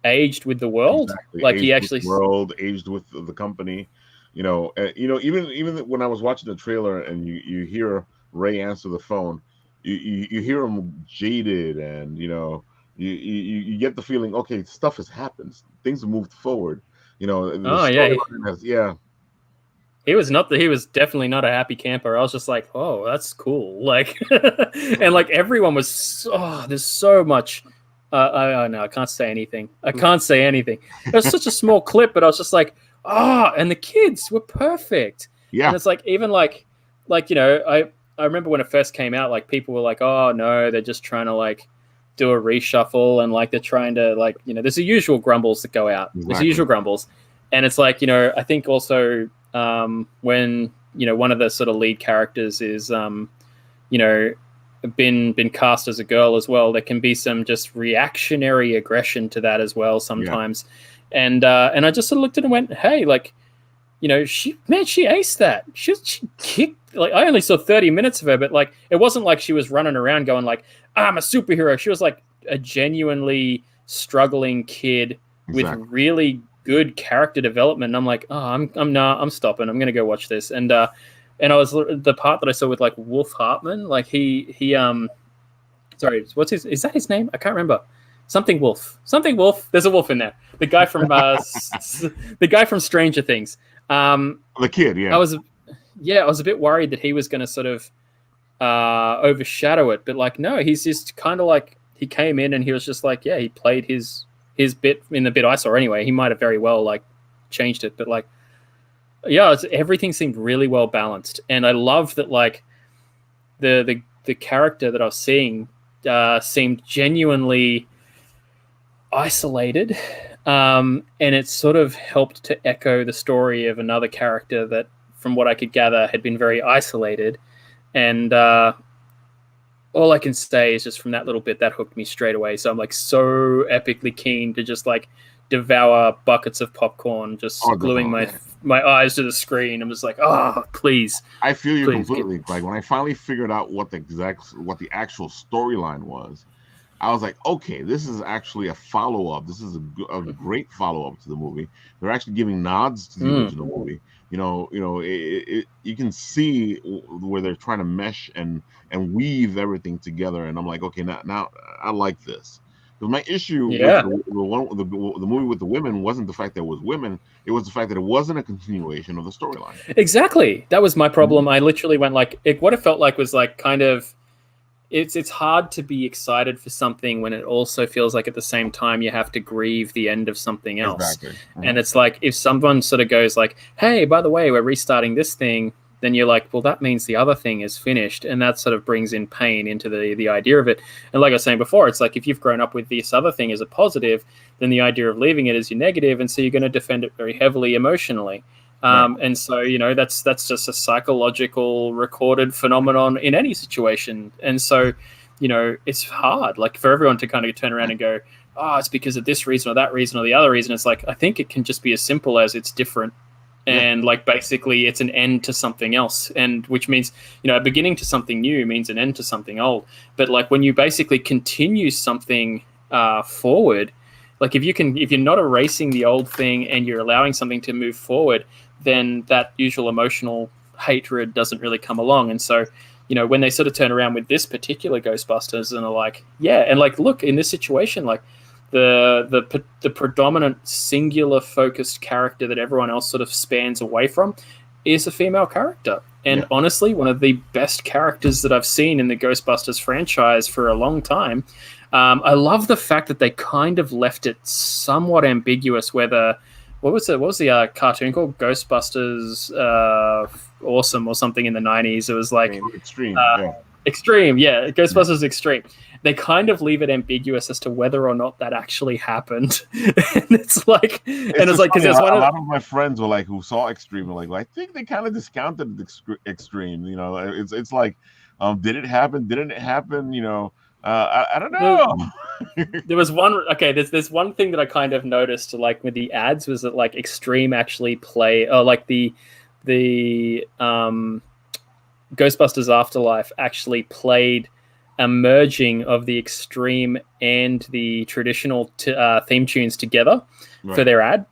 aged with the world. Exactly. Like aged he actually with the world, aged with the company. Even when I was watching the trailer and you hear Ray answer the phone, you hear him jaded, and you get the feeling, okay, stuff has happened. Things have moved forward. He was definitely not a happy camper. I was just like, oh, that's cool. Like, and like everyone was, there's so much No, I can't say anything. I can't say anything. It was such a small clip, but I was just like, and the kids were perfect. Yeah. And it's like, even like, you know, I remember when it first came out, like people were like, oh no, they're just trying to like do a reshuffle, and like they're trying to like, you know, there's the usual grumbles that go out. Exactly. There's the usual grumbles. And it's like, you know, I think also when, you know, one of the sort of lead characters is, you know, been cast as a girl as well, there can be some just reactionary aggression to that as well sometimes. Yeah. And I just sort of looked at it and went, hey, like, you know, she aced that. She kicked, like, I only saw 30 minutes of her, but like, it wasn't like she was running around going like, I'm a superhero. She was like a genuinely struggling kid with really good character development. And I'm like, I'm stopping. I'm going to go watch this. And I was, the part that I saw with like Wolf Hartman, like he sorry, is that his name? I can't remember. Something Wolf. There's a wolf in there. The guy from the guy from Stranger Things. The kid, yeah. I was a bit worried that he was going to sort of overshadow it, but like, no, he's just kind of like, he came in and he was just like, yeah, he played his bit in the bit I saw anyway. He might have very well like changed it, but like, yeah, everything seemed really well balanced, and I love that like the character that I was seeing seemed genuinely isolated, and it sort of helped to echo the story of another character that, from what I could gather, had been very isolated, and all I can say is just from that little bit that hooked me straight away. So I'm like so epically keen to just like devour buckets of popcorn, just gluing my eyes to the screen. I'm just like, please. I feel you completely. Like when I finally figured out what the actual storyline was, I was like, okay, this is actually a follow-up. This is a great follow-up to the movie. They're actually giving nods to the original movie. You can see where they're trying to mesh and weave everything together. And I'm like, okay, now I like this. Because my issue with the movie with the women wasn't the fact that it was women. It was the fact that it wasn't a continuation of the storyline. Exactly. That was my problem. I literally went like, what it felt like was like kind of, it's hard to be excited for something when it also feels like at the same time you have to grieve the end of something else. Exactly. And it's like, if someone sort of goes like, hey, by the way, we're restarting this thing, then you're like, well, that means the other thing is finished. And that sort of brings in pain into the idea of it. And like I was saying before, it's like if you've grown up with this other thing as a positive, then the idea of leaving it is your negative. And so you're going to defend it very heavily emotionally. And so, you know, that's just a psychological recorded phenomenon in any situation. And so, you know, it's hard, like for everyone to kind of turn around and go, it's because of this reason or that reason or the other reason. It's like, I think it can just be as simple as it's different. And like, basically it's an end to something else. And which means, you know, a beginning to something new means an end to something old. But like when you basically continue something forward, like if you're not erasing the old thing and you're allowing something to move forward, then that usual emotional hatred doesn't really come along. And so, you know, when they sort of turn around with this particular Ghostbusters and are like, yeah, and like, look, in this situation, like the predominant singular focused character that everyone else sort of spans away from is a female character. And honestly, one of the best characters that I've seen in the Ghostbusters franchise for a long time. I love the fact that they kind of left it somewhat ambiguous whether, what was the cartoon called? Ghostbusters Awesome or something in the 90s. It was like Extreme. Extreme, yeah. Ghostbusters Extreme. They kind of leave it ambiguous as to whether or not that actually happened. And it's like, because there's a lot of my friends were like, who saw Extreme, were like, well, I think they kind of discounted Extreme. You know, it's like, did it happen? Didn't it happen? You know, I don't know. There was one. Okay, there's one thing that I kind of noticed, like with the ads, was that like Extreme actually like the Ghostbusters Afterlife actually played a merging of the Extreme and the traditional theme tunes together for their ad.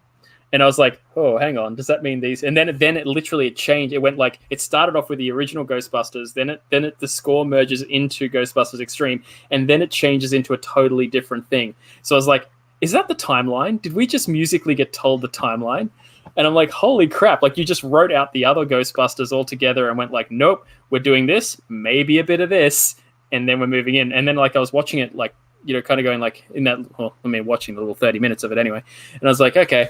And I was like, oh, hang on, does that mean these? And then it literally changed. It went like, it started off with the original Ghostbusters, then the score merges into Ghostbusters Extreme, and then it changes into a totally different thing. So I was like, is that the timeline? Did we just musically get told the timeline? And I'm like, holy crap, like you just wrote out the other Ghostbusters all together and went like, nope, we're doing this, maybe a bit of this, and then we're moving in. And then like I was watching it like kind of going like in that, well, I mean, watching the little 30 minutes of it anyway. And I was like, okay,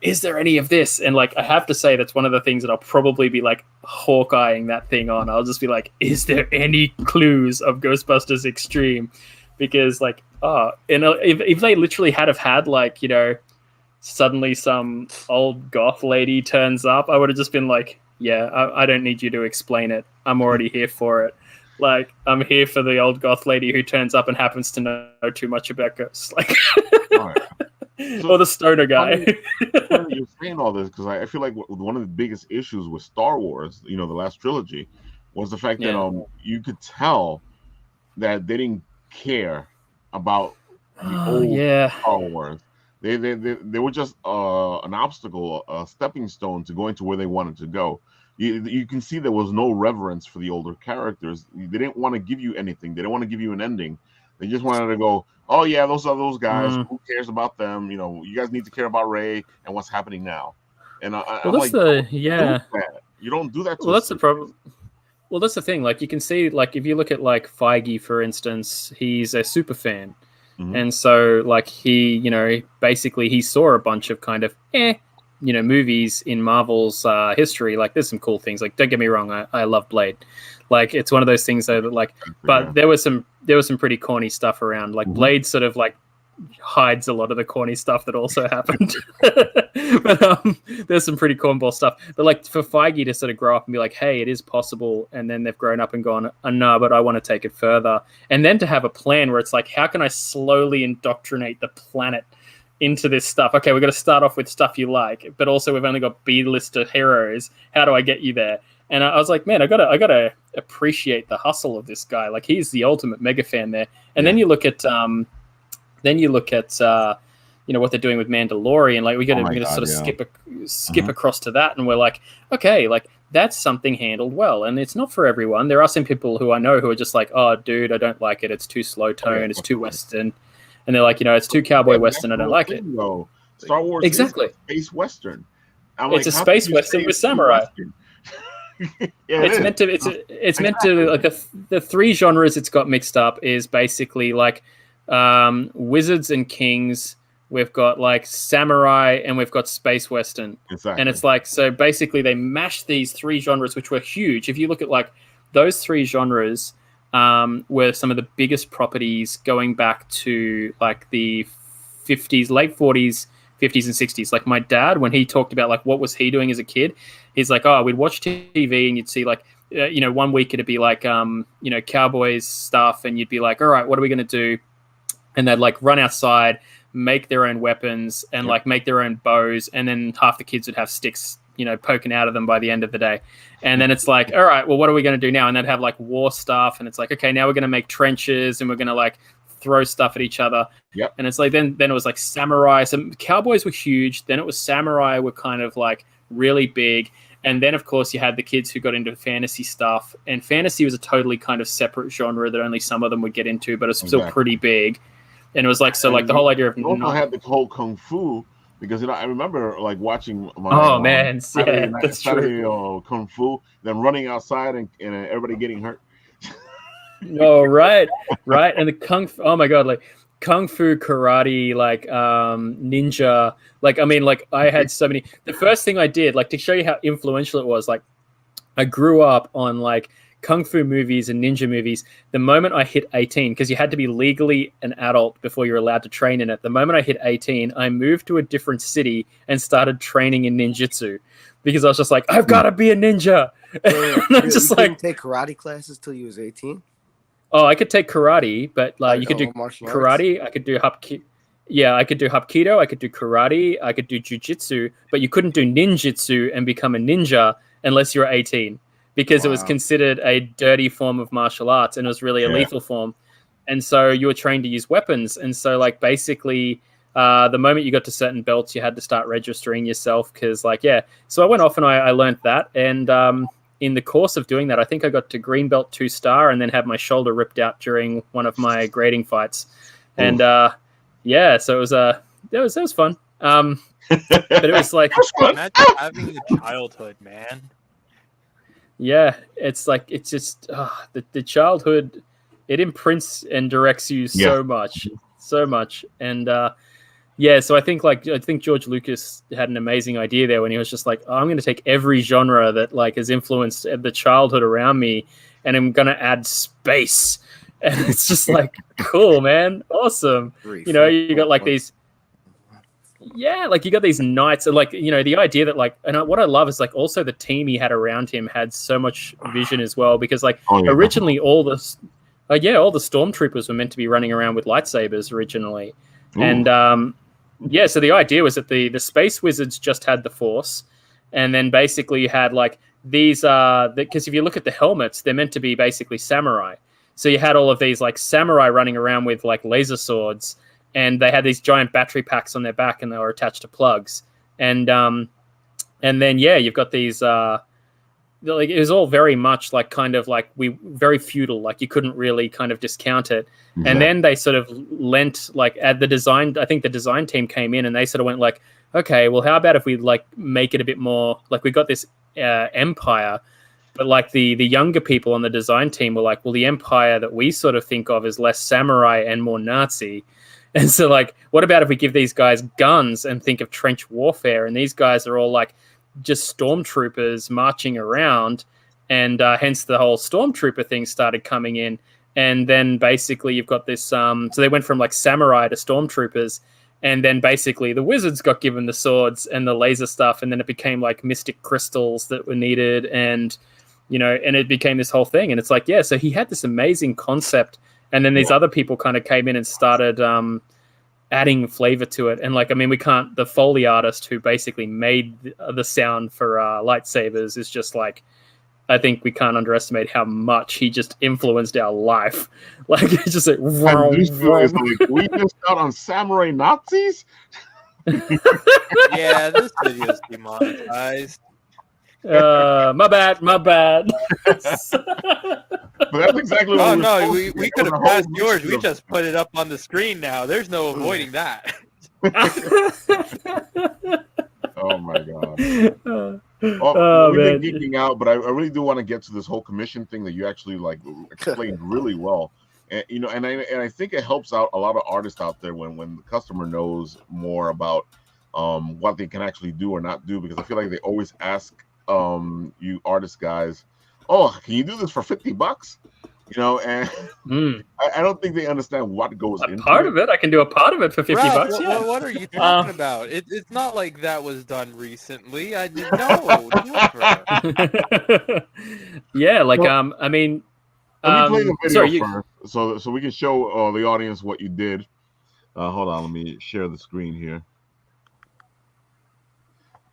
is there any of this? And like, I have to say that's one of the things that I'll probably be like Hawkeyeing that thing on. I'll just be like, is there any clues of Ghostbusters Extreme? Because like, if they literally have had like, suddenly some old goth lady turns up, I would have just been like, yeah, I don't need you to explain it. I'm already here for it. Like, I'm here for the old goth lady who turns up and happens to know too much about ghosts. Like, or the stoner guy. You're saying all this because I feel like one of the biggest issues with Star Wars, the last trilogy, was the fact that you could tell that they didn't care about the old Star Wars. They were just an obstacle, a stepping stone to going to where they wanted to go. You can see there was no reverence for the older characters. They didn't want to give you anything. They didn't want to give you an ending. They just wanted to go, oh yeah, those are those guys. Who cares about them? You guys need to care about Rey and what's happening now. And I'm like, you don't do that. Well, that's the problem. Well, that's the thing. Like, you can see, like, if you look at like Feige, for instance, he's a super fan. Mm-hmm. And so, like, he, basically he saw a bunch of kind of movies in Marvel's history. Like, there's some cool things. Like, don't get me wrong, I love Blade. Like, it's one of those things that, like, but there was some pretty corny stuff around. Like, Blade sort of like hides a lot of the corny stuff that also happened. But there's some pretty cornball stuff. But like, for Feige to sort of grow up and be like, hey, it is possible, and then they've grown up and gone, oh, no, but I want to take it further, and then to have a plan where it's like, how can I slowly indoctrinate the planet into this stuff? Okay, we're going to start off with stuff you like, but also we've only got B-lister heroes. How do I get you there? And I was like, man, I gotta appreciate the hustle of this guy. Like, he's the ultimate mega fan there. And then you look at what they're doing with Mandalorian. Like, we're gonna sort of skip across to that, and we're like, okay, like, that's something handled well. And it's not for everyone. There are some people who I know who are just like, oh, dude, I don't like it. It's too slow tone. It's too Western. And they're like, it's too cowboy Western. I don't like it. Star Wars is a space Western. It's a space Western with samurai. It's meant to like the three genres it's got mixed up is basically like wizards and kings. We've got like samurai and we've got space Western. Exactly. And it's like, so basically they mashed these three genres, which were huge. If you look at like those three genres, were some of the biggest properties going back to like the 50s, late 40s, 50s and 60s. Like, my dad, when he talked about like what was he doing as a kid, he's like, oh, we'd watch TV and you'd see like, 1 week it'd be like, cowboys stuff, and you'd be like, all right, what are we going to do? And they'd like run outside, make their own weapons and like make their own bows. And then half the kids would have sticks, poking out of them by the end of the day. And then it's like, all right, well, what are we going to do now? And they'd have like war stuff. And it's like, okay, now we're going to make trenches and we're going to like throw stuff at each other. Yep. And it's like, then it was like samurai. So cowboys were huge. Then it was samurai were kind of like really big. And then, of course, you had the kids who got into fantasy stuff. And fantasy was a totally kind of separate genre that only some of them would get into, but it's still pretty big. And it was like, so like the whole idea of... You also had the whole Kung Fu, because I remember like watching my... Oh, man. Yeah, that's true. Kung Fu, then running outside and everybody getting hurt. Oh, right. And the Kung Fu... Oh, my God. Like, Kung Fu, karate, like ninja. Like, I mean, like, I had so many... The first thing I did, like, to show you how influential it was, like, I grew up on, like, Kung Fu movies and ninja movies. The moment I hit 18, because you had to be legally an adult before you're allowed to train in it. The moment I hit 18, I moved to a different city and started training in ninjutsu, because I was just like, I've got to be a ninja. And I'm just like, take karate classes till you was 18. Oh, I could take karate, but like you could do karate. I could do hapkido. Yeah, I could do hapkido. I could do karate. I could do jujitsu, but you couldn't do ninjutsu and become a ninja unless you were 18. Because it was considered a dirty form of martial arts, and it was really a lethal form. And so you were trained to use weapons. And so like basically the moment you got to certain belts, you had to start registering yourself because like, So I went off and I learned that. And in the course of doing that, I think I got to green belt 2-star and then had my shoulder ripped out during one of my grading fights. And so it was that was fun. But it was like... Imagine having a childhood, man. Yeah, it's like, it's just the childhood it imprints and directs you so much. And so I think George Lucas had an amazing idea there when he was just like, I'm going to take every genre that like has influenced the childhood around me, and I'm going to add space. And it's just like, cool, man, awesome. You know, you got like these. Yeah, like you got these knights, and like, you know, the idea that like, and what I love is like also the team he had around him had so much vision as well, because like originally all the stormtroopers were meant to be running around with lightsabers originally. Ooh. And so the idea was that the space wizards just had the Force, and then basically you had like these because if you look at the helmets, they're meant to be basically samurai. So you had all of these like samurai running around with like laser swords, and they had these giant battery packs on their back, and they were attached to plugs. And then you've got these like it was all very much like kind of like very feudal, like you couldn't really kind of discount it. Mm-hmm. And then they sort of lent like at the design, I think the design team came in and they sort of went like, okay, well, how about if we like make it a bit more like we got this empire, but like the younger people on the design team were like, well, the empire that we sort of think of is less samurai and more Nazi. And so like, what about if we give these guys guns and think of trench warfare? And these guys are all like just stormtroopers marching around, and hence the whole stormtrooper thing started coming in. And then basically you've got this so they went from like samurai to stormtroopers, and then basically the wizards got given the swords and the laser stuff, and then it became like mystic crystals that were needed, and you know, and it became this whole thing. And it's like, so he had this amazing concept, and then these other people kind of came in and started adding flavor to it. And like, I mean, the Foley artist who basically made the sound for lightsabers is just like, I think we can't underestimate how much he just influenced our life. Like, it's just like, we missed out on samurai Nazis. Yeah, this video's demonetized. My bad. But that's exactly what we could have passed yours. We just put it up on the screen now. There's no avoiding that. Oh my god. We've been geeking out, but I really do want to get to this whole commission thing that you actually like explained really well. And you know, and I think it helps out a lot of artists out there when the customer knows more about what they can actually do or not do, because I feel like they always ask you artist guys, oh, can you do this for $50? You know, and I don't think they understand what goes into part of it. I can do a part of it for $50. Ralf, what are you talking about? It's not like that was done recently. I didn't know. Yeah, like I mean, let me play the video first, so we can show the audience what you did. Hold on, let me share the screen here.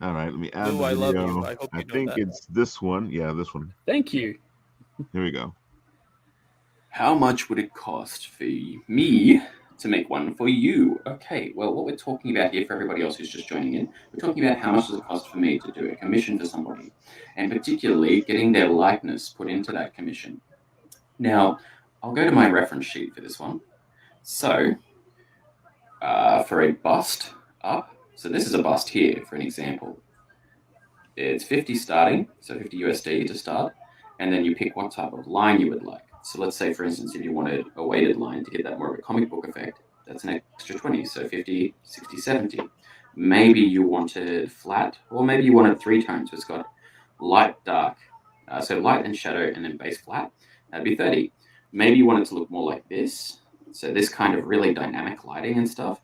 All right, let me add the video. I love you. I hope you know think that. It's this one. Yeah, this one. Thank you. Here we go. How much would it cost for me to make one for you? Okay, well, what we're talking about here for everybody else who's just joining in, we're talking about how much does it cost for me to do a commission for somebody, and particularly getting their likeness put into that commission. Now, I'll go to my reference sheet for this one. So, for a bust up, so this is a bust here for an example. It's 50 starting, so 50 USD to start, and then you pick what type of line you would like. So let's say, for instance, if you wanted a weighted line to get that more of a comic book effect, that's an extra 20, so 50, 60, 70. Maybe you wanted flat, or maybe you wanted three tones, so it's got light, dark, so light and shadow, and then base flat, that'd be 30. Maybe you want it to look more like this, so this kind of really dynamic lighting and stuff,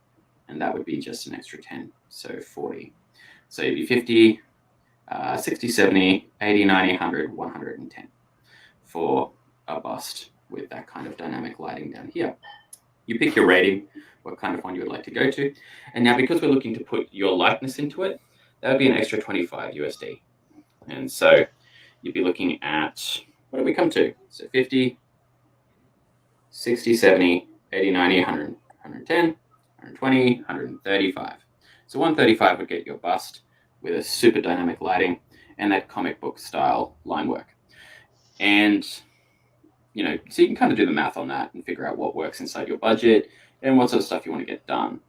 and that would be just an extra 10, so 40. So it'd be 50, 60, 70, 80, 90, 100, 110 for a bust with that kind of dynamic lighting down here. You pick your rating, what kind of one you would like to go to. And now because we're looking to put your likeness into it, that would be an extra 25 USD. And so you'd be looking at, what do we come to? So 50, 60, 70, 80, 90, 100, 110, 120, 135. So 135 would get your bust with a super dynamic lighting and that comic book style line work. And, you know, so you can kind of do the math on that and figure out what works inside your budget and what sort of stuff you want to get done.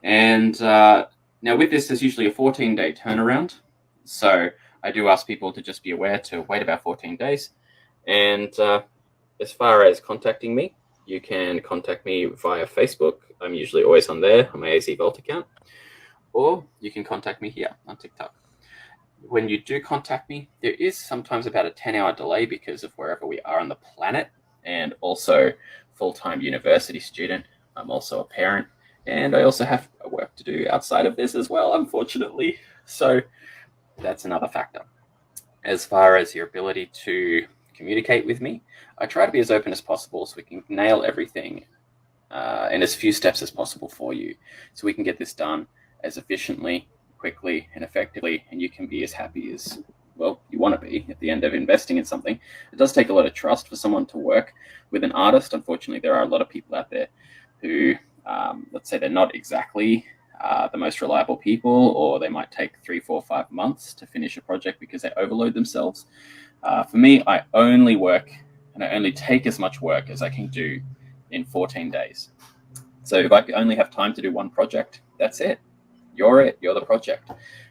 And now with this, there's usually a 14-day turnaround. So I do ask people to just be aware to wait about 14 days. And as far as contacting me, you can contact me via Facebook. I'm usually always on there on my AZ Vault account. Or you can contact me here on TikTok. When you do contact me, there is sometimes about a 10-hour delay because of wherever we are on the planet, and also full-time university student. I'm also a parent, and I also have work to do outside of this as well, unfortunately. So that's another factor. As far as your ability to communicate with me, I try to be as open as possible so we can nail everything in as few steps as possible for you, so we can get this done as efficiently, quickly, and effectively, and you can be as happy as, well, you want to be at the end of investing in something. It does take a lot of trust for someone to work with an artist. Unfortunately, there are a lot of people out there who, let's say they're not exactly the most reliable people, or they might take 3, 4, 5 months to finish a project because they overload themselves. For me, I only work and I only take as much work as I can do in 14 days. So if I only have time to do one project, that's it. You're the project.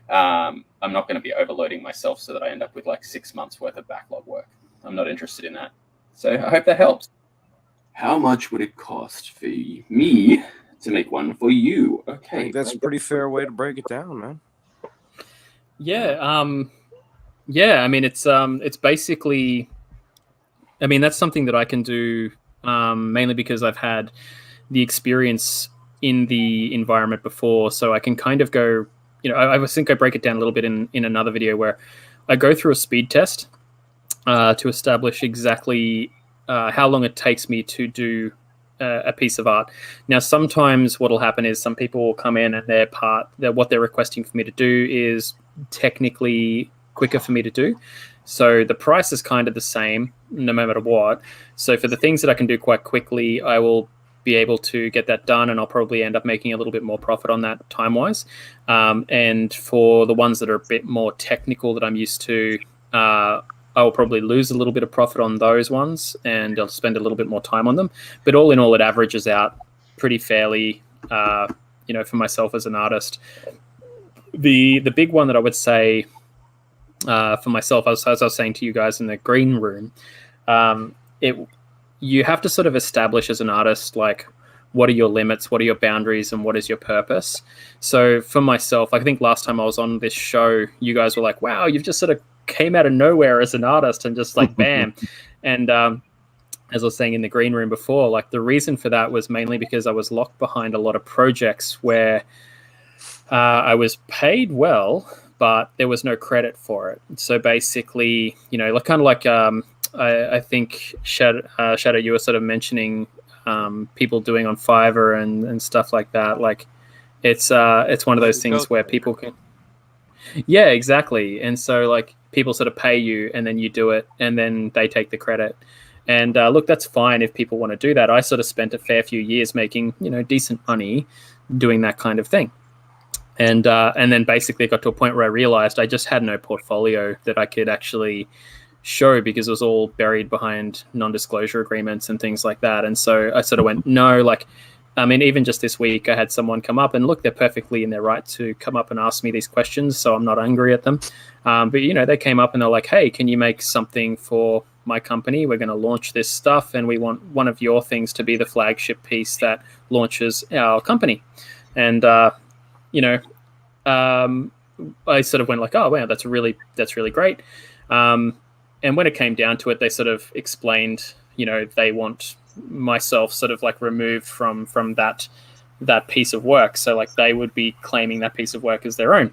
I'm not going to be overloading myself so that I end up with like 6 months worth of backlog work. I'm not interested in that. So I hope that helps. How much would it cost for me to make one for you? I Okay. think that's a pretty fair way to break it down, man. Yeah. Yeah. I mean, it's basically, I mean, that's something that I can do mainly because I've had the experience in the environment before. So I can kind of go, you know, I think I break it down a little bit in another video where I go through a speed test to establish exactly how long it takes me to do a piece of art. Now, sometimes what will happen is some people will come in and what they're requesting for me to do is technically quicker for me to do. So the price is kind of the same no matter what. So for the things that I can do quite quickly, I will be able to get that done, and I'll probably end up making a little bit more profit on that time-wise. And for the ones that are a bit more technical that I'm used to, I will probably lose a little bit of profit on those ones, and I'll spend a little bit more time on them. But all in all, it averages out pretty fairly, you know, for myself as an artist. The big one that I would say for myself, as I was saying to you guys in the green room, you have to sort of establish as an artist, like, what are your limits, what are your boundaries, and what is your purpose? So for myself, I think last time I was on this show, you guys were like, wow, you've just sort of came out of nowhere as an artist and just like, bam. And as I was saying in the green room before, like the reason for that was mainly because I was locked behind a lot of projects where I was paid well, but there was no credit for it. So basically, you know, like kind of like I think Shadow, you were sort of mentioning people doing on Fiverr and stuff like that. Like it's one of those things where people can, yeah, exactly. And so like people sort of pay you and then you do it and then they take the credit. And look, that's fine if people want to do that. I sort of spent a fair few years making, you know, decent money doing that kind of thing. And then basically it got to a point where I realized I just had no portfolio that I could actually show because it was all buried behind non-disclosure agreements and things like that. And so I sort of went, no, like, I mean, even just this week, I had someone come up and look, they're perfectly in their right to come up and ask me these questions. So I'm not angry at them. But, you know, they came up and they're like, hey, can you make something for my company? We're going to launch this stuff. And we want one of your things to be the flagship piece that launches our company. And, you know, I sort of went like, oh, wow, that's really great. And when it came down to it, they sort of explained, you know, they want myself sort of like removed from that piece of work. So like they would be claiming that piece of work as their own.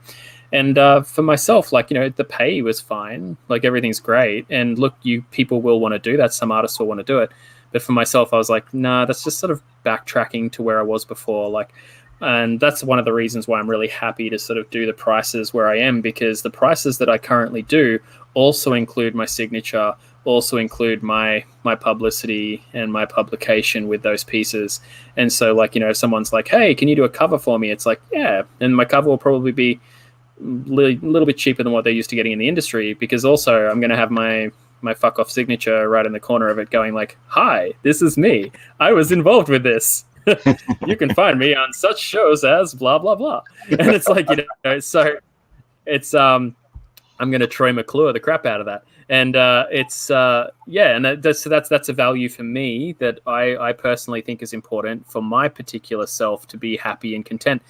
And for myself, like, you know, the pay was fine. Like everything's great. And look, people will want to do that. Some artists will want to do it. But for myself, I was like, nah, that's just sort of backtracking to where I was before. Like, and that's one of the reasons why I'm really happy to sort of do the prices where I am, because the prices that I currently do also include my signature, also include my publicity and my publication with those pieces. And so like, you know, if someone's like, hey, can you do a cover for me? It's like, yeah. And my cover will probably be a little bit cheaper than what they're used to getting in the industry, because also I'm going to have my fuck off signature right in the corner of it going like, hi, this is me. I was involved with this. You can find me on such shows as blah, blah, blah. And it's like, you know, so it's, I'm going to Troy McClure the crap out of that. And it's and that's a value for me that I personally think is important for my particular self to be happy and content.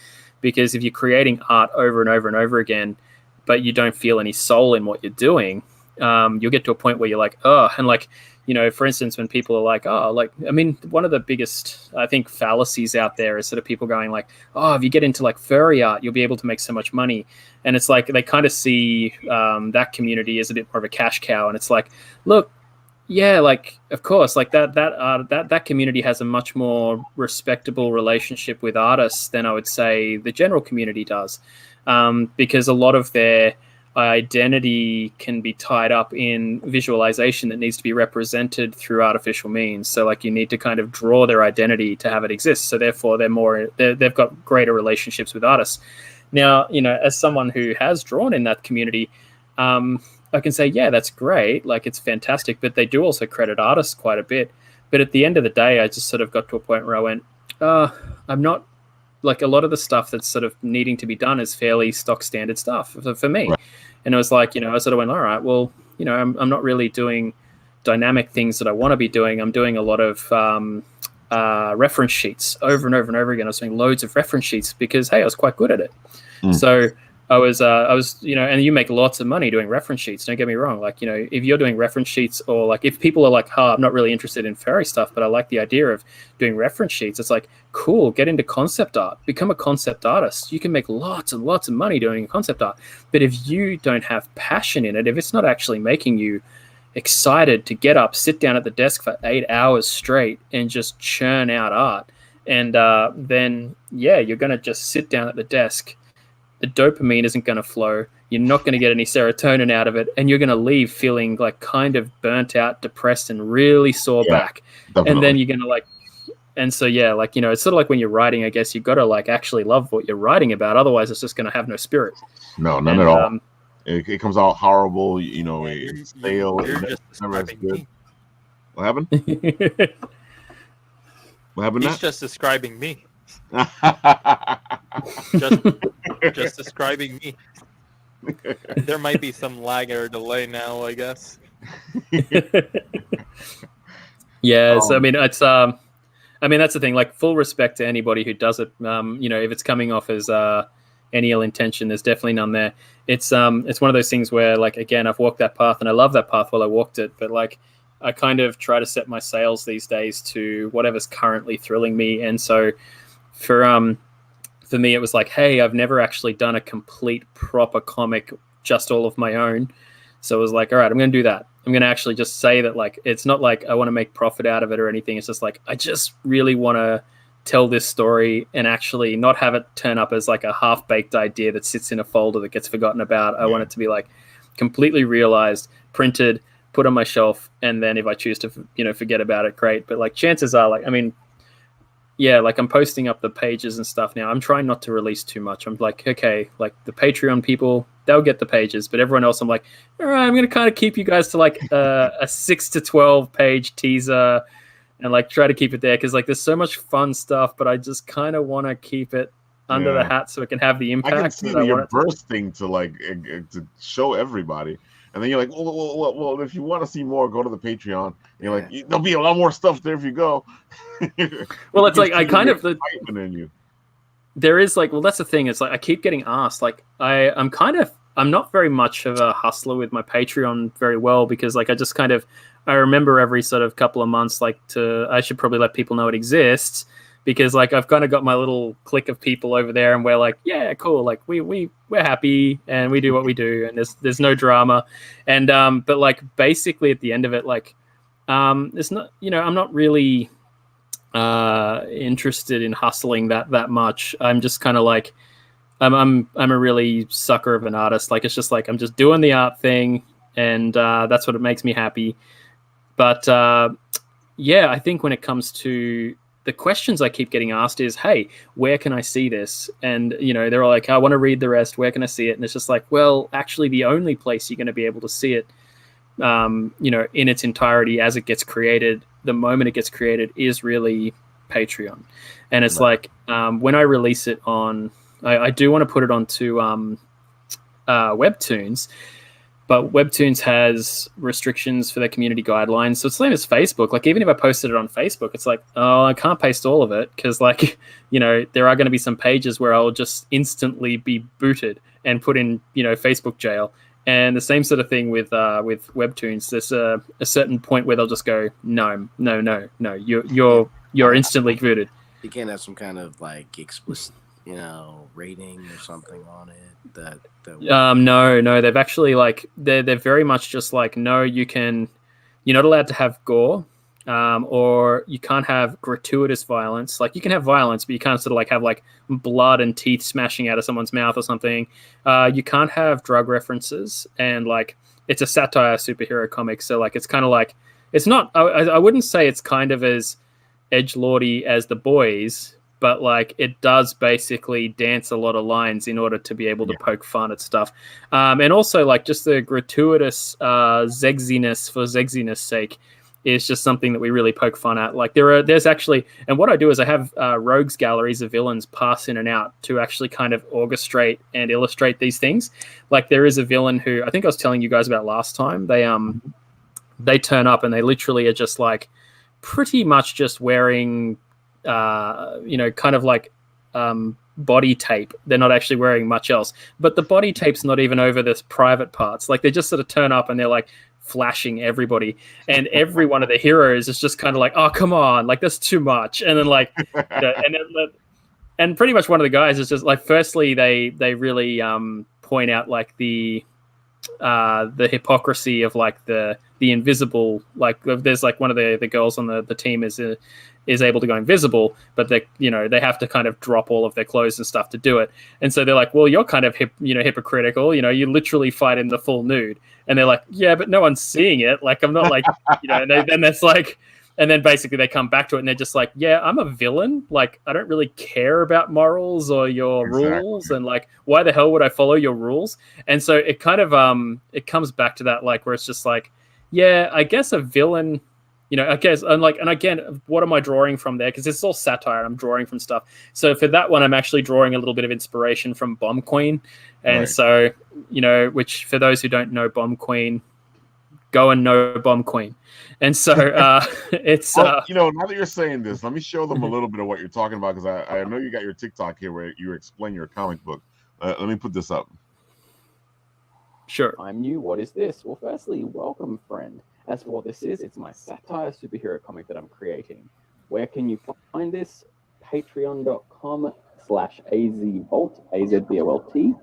Because if you're creating art over and over and over again, but you don't feel any soul in what you're doing, you'll get to a point where you're like, oh, and like, you know, for instance, when people are like, oh, like, I mean, one of the biggest, I think, fallacies out there is sort of people going like, oh, if you get into like furry art, you'll be able to make so much money. And it's like they kind of see that community as a bit more of a cash cow. And it's like, look, yeah, like, of course, like that community has a much more respectable relationship with artists than I would say the general community does, because a lot of their identity can be tied up in visualization that needs to be represented through artificial means. So like you need to kind of draw their identity to have it exist. So therefore they've got greater relationships with artists. Now, you know, as someone who has drawn in that community, I can say, yeah, that's great. Like it's fantastic, but they do also credit artists quite a bit. But at the end of the day, I just sort of got to a point where I went, I'm not, like a lot of the stuff that's sort of needing to be done is fairly stock standard stuff for me. Right. And it was like, you know, I sort of went, all right, well, you know, I'm not really doing dynamic things that I want to be doing. I'm doing a lot of reference sheets over and over and over again. I was doing loads of reference sheets because, hey, I was quite good at it. So I was, you know, and you make lots of money doing reference sheets. Don't get me wrong. Like, you know, if you're doing reference sheets, or like if people are like, I'm not really interested in furry stuff, but I like the idea of doing reference sheets. It's like, cool, get into concept art, become a concept artist. You can make lots and lots of money doing concept art. But if you don't have passion in it, if it's not actually making you excited to get up, sit down at the desk for 8 hours straight and just churn out art, and then, yeah, you're going to just sit down at the desk. The dopamine isn't going to flow. You're not going to get any serotonin out of it. And you're going to leave feeling like kind of burnt out, depressed, and really sore back. Definitely. And then you're going to like, and so, yeah, like, you know, it's sort of like when you're writing, I guess you've got to like actually love what you're writing about. Otherwise it's just going to have no spirit. No, none at all. It comes out horrible. You know, it's stale. You're just describing me. What happened? What happened? He's just describing me. just describing me. There might be some lag or delay now, I guess. Yeah, so I mean, it's I mean, that's the thing. Like, full respect to anybody who does it. You know, if it's coming off as any ill intention, there's definitely none there. It's one of those things where, like, again, I've walked that path and I love that path while I walked it, but like, I kind of try to set my sails these days to whatever's currently thrilling me. And so for me, it was like, hey, I've never actually done a complete proper comic, just all of my own. So it was like, all right, I'm going to do that. I'm going to actually just say that, like, it's not like I want to make profit out of it or anything. It's just like, I just really want to tell this story and actually not have it turn up as like a half-baked idea that sits in a folder that gets forgotten about. I want it to be like completely realized, printed, put on my shelf, and then if I choose to, you know, forget about it, great. But like, chances are, like, I mean, yeah, like, I'm posting up the pages and stuff now. I'm trying not to release too much. I'm like, okay, like, the Patreon people, they'll get the pages, but everyone else, I'm like, all right, I'm going to kind of keep you guys to like a 6 to 12 page teaser and like try to keep it there. Cause like, there's so much fun stuff, but I just kind of want to keep it under the hat so it can have the impact. I can see that you're bursting to like, to show everybody. And then you're like, well, if you want to see more, go to the Patreon. And you're like, there'll be a lot more stuff there if you go. Well, it's like, I kind of, in you. There is like, well, that's the thing. It's like, I keep getting asked, like, I'm not very much of a hustler with my Patreon very well, because like, I remember every sort of couple of months, like, I should probably let people know it exists, because like, I've kind of got my little clique of people over there and we're like, yeah, cool. Like we're happy and we do what we do and there's no drama. And, but like, basically at the end of it, like, it's not, you know, I'm not really interested in hustling that much. I'm just kind of like, I'm a really sucker of an artist. Like, it's just like, I'm just doing the art thing and that's what it makes me happy. But yeah, I think when it comes to the questions I keep getting asked is, hey, where can I see this? And, you know, they're all like, I want to read the rest. Where can I see it? And it's just like, well, actually the only place you're going to be able to see it, you know, in its entirety as it gets created, the moment it gets created, is really Patreon. And it's like, when I release it on, I do want to put it onto Webtoons. but Webtoons has restrictions for their community guidelines. So it's the same as Facebook. Like, even if I posted it on Facebook, it's like, oh, I can't paste all of it because, like, you know, there are going to be some pages where I'll just instantly be booted and put in, you know, Facebook jail. And the same sort of thing with Webtoons. There's a certain point where they'll just go, no, you're instantly booted. You can't have some kind of like explicit, you know, rating or something on it. No, they've actually like they're very much just like, no, you're not allowed to have gore, or you can't have gratuitous violence. Like, you can have violence, but you can't sort of like have like blood and teeth smashing out of someone's mouth or something. You can't have drug references, and like, it's a satire superhero comic, so like, it's kind of like, it's not. I wouldn't say it's kind of as edgelordy as The Boys, but like, it does basically dance a lot of lines in order to be able to poke fun at stuff. And also, like, just the gratuitous zegziness for zegziness sake is just something that we really poke fun at. Like, there's actually, and what I do is I have rogues galleries of villains pass in and out to actually kind of orchestrate and illustrate these things. Like, there is a villain who I think I was telling you guys about last time. They turn up and they literally are just like pretty much just wearing kind of like body tape. They're not actually wearing much else, but the body tape's not even over this private parts. Like, they just sort of turn up and they're like flashing everybody, and every one of the heroes is just kind of like, oh, come on, like, that's too much. And then like, and pretty much one of the guys is just like, firstly, they really point out like the hypocrisy of like the invisible, like, there's like one of the girls on the team is able to go invisible, but they have to kind of drop all of their clothes and stuff to do it. And so they're like, well, you're kind of hypocritical, you literally fight in the full nude. And they're like, yeah, but no one's seeing it. Like, I'm not like, and then basically they come back to it and they're just like, yeah, I'm a villain. Like, I don't really care about morals or your rules. And like, why the hell would I follow your rules? And so it kind of, it comes back to that, like, where it's just like, yeah, I guess a villain, I guess, and again, what am I drawing from there? Because it's all satire. I'm drawing from stuff. So for that one, I'm actually drawing a little bit of inspiration from Bomb Queen. And Right. So, which for those who don't know Bomb Queen, go and know Bomb Queen. And so it's... Well, now that you're saying this, let me show them a little bit of what you're talking about, because I know you got your TikTok here where you explain your comic book. Let me put this up. Sure. I'm new. What is this? Well, firstly, welcome, friend. As for what this is, it's my satire superhero comic that I'm creating. Where can you find this? Patreon.com/AZVolt, AZVOLT,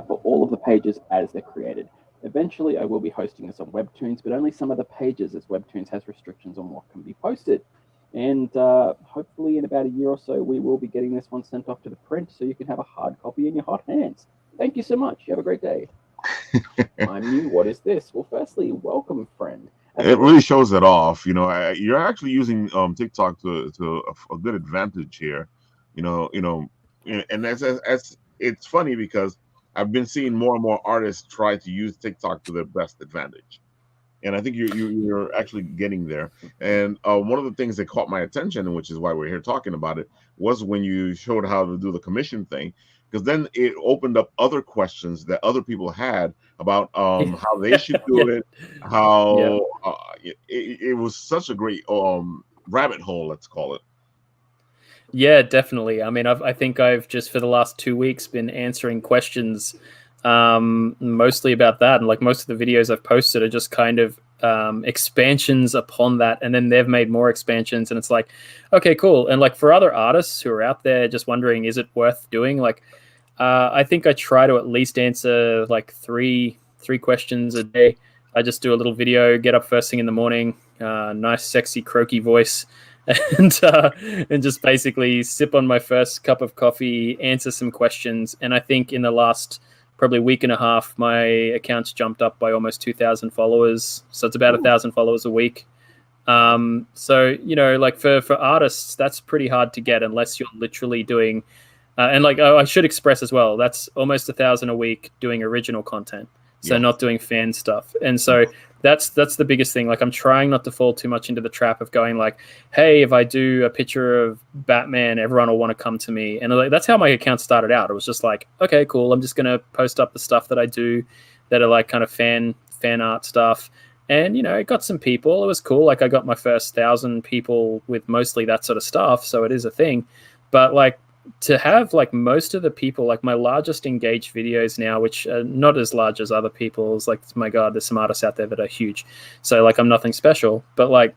for all of the pages as they're created. Eventually, I will be hosting this on Webtoons, but only some of the pages, as Webtoons has restrictions on what can be posted. And hopefully in about a year or so, we will be getting this one sent off to the print so you can have a hard copy in your hot hands. Thank you so much. You have a great day. I'm new. What is this? Well, firstly, welcome, friend. It really shows it off. You're actually using TikTok to a good advantage here. And as it's funny because I've been seeing more and more artists try to use TikTok to their best advantage, and I think you're actually getting there. And one of the things that caught my attention, and which is why we're here talking about it, was when you showed how to do the commission thing. Because then it opened up other questions that other people had about how they should do it, how it was such a great rabbit hole, let's call it. Yeah, definitely. I mean, I think I've just for the last 2 weeks been answering questions mostly about that. And like most of the videos I've posted are just kind of expansions upon that. And then they've made more expansions. And it's like, okay, cool. And like for other artists who are out there just wondering, is it worth doing? Like, I think I try to at least answer like three questions a day. I just do a little video, get up first thing in the morning, nice, sexy, croaky voice, and just basically sip on my first cup of coffee, answer some questions. And I think in the last probably week and a half, my account's jumped up by almost 2,000 followers. So it's about 1,000 followers a week. So, like for artists, that's pretty hard to get unless you're literally doing, and like, I should express as well, that's almost 1,000 a week doing original content. So not doing fan stuff. And so that's the biggest thing. Like, I'm trying not to fall too much into the trap of going like, hey, if I do a picture of Batman, everyone will want to come to me. And like, that's how my account started out. It was just like, okay, cool. I'm just going to post up the stuff that I do. that are like kind of fan art stuff. And, you know, it got some people. It was cool. Like I got my first 1,000 people with mostly that sort of stuff. So it is a thing. But like to have like most of the people, like my largest engaged videos now, which are not as large as other people's, like, my God, there's some artists out there that are huge. So like I'm nothing special. But like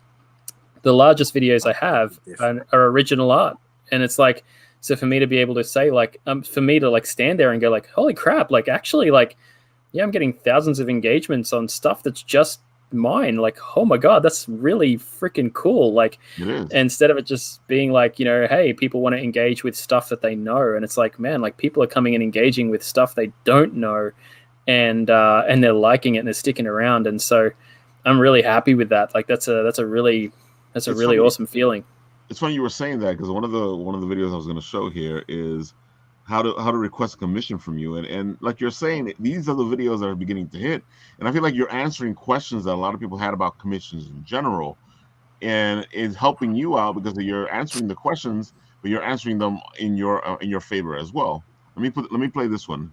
the largest videos I have are original art. And it's like, so for me to be able to say like, for me to like stand there and go like, holy crap, like actually like, yeah, I'm getting thousands of engagements on stuff that's just mine. Like, oh my God, that's really freaking cool. Like, instead of it just being like, you know, hey, people want to engage with stuff that they know. And it's like, man, like people are coming and engaging with stuff they don't know, and they're liking it and they're sticking around. And so I'm really happy with that. Like that's a really funny. Awesome feeling. It's funny you were saying that, because one of the videos I was going to show here is how to request a commission from you, and like you're saying, these are the videos that are beginning to hit, and I feel like you're answering questions that a lot of people had about commissions in general, and it's helping you out because you're answering the questions, but you're answering them in your favor as well. Let me play this one.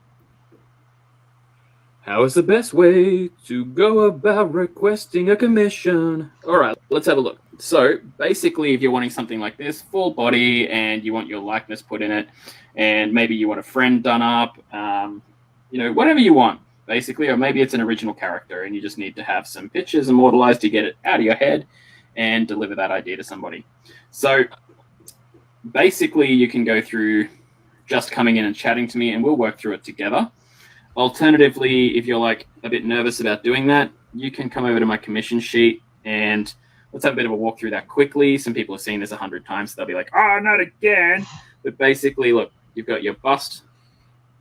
How is the best way to go about requesting a commission? All right, let's have a look. So basically, if you're wanting something like this, full body, and you want your likeness put in it, and maybe you want a friend done up, you know, whatever you want, basically, or maybe it's an original character and you just need to have some pictures immortalized to get it out of your head and deliver that idea to somebody. So basically, you can go through just coming in and chatting to me, and we'll work through it together. Alternatively, if you're like a bit nervous about doing that, you can come over to my commission sheet and let's have a bit of a walk through that quickly. Some people have seen this 100 times, so they'll be like, oh, not again. But basically, look, you've got your bust,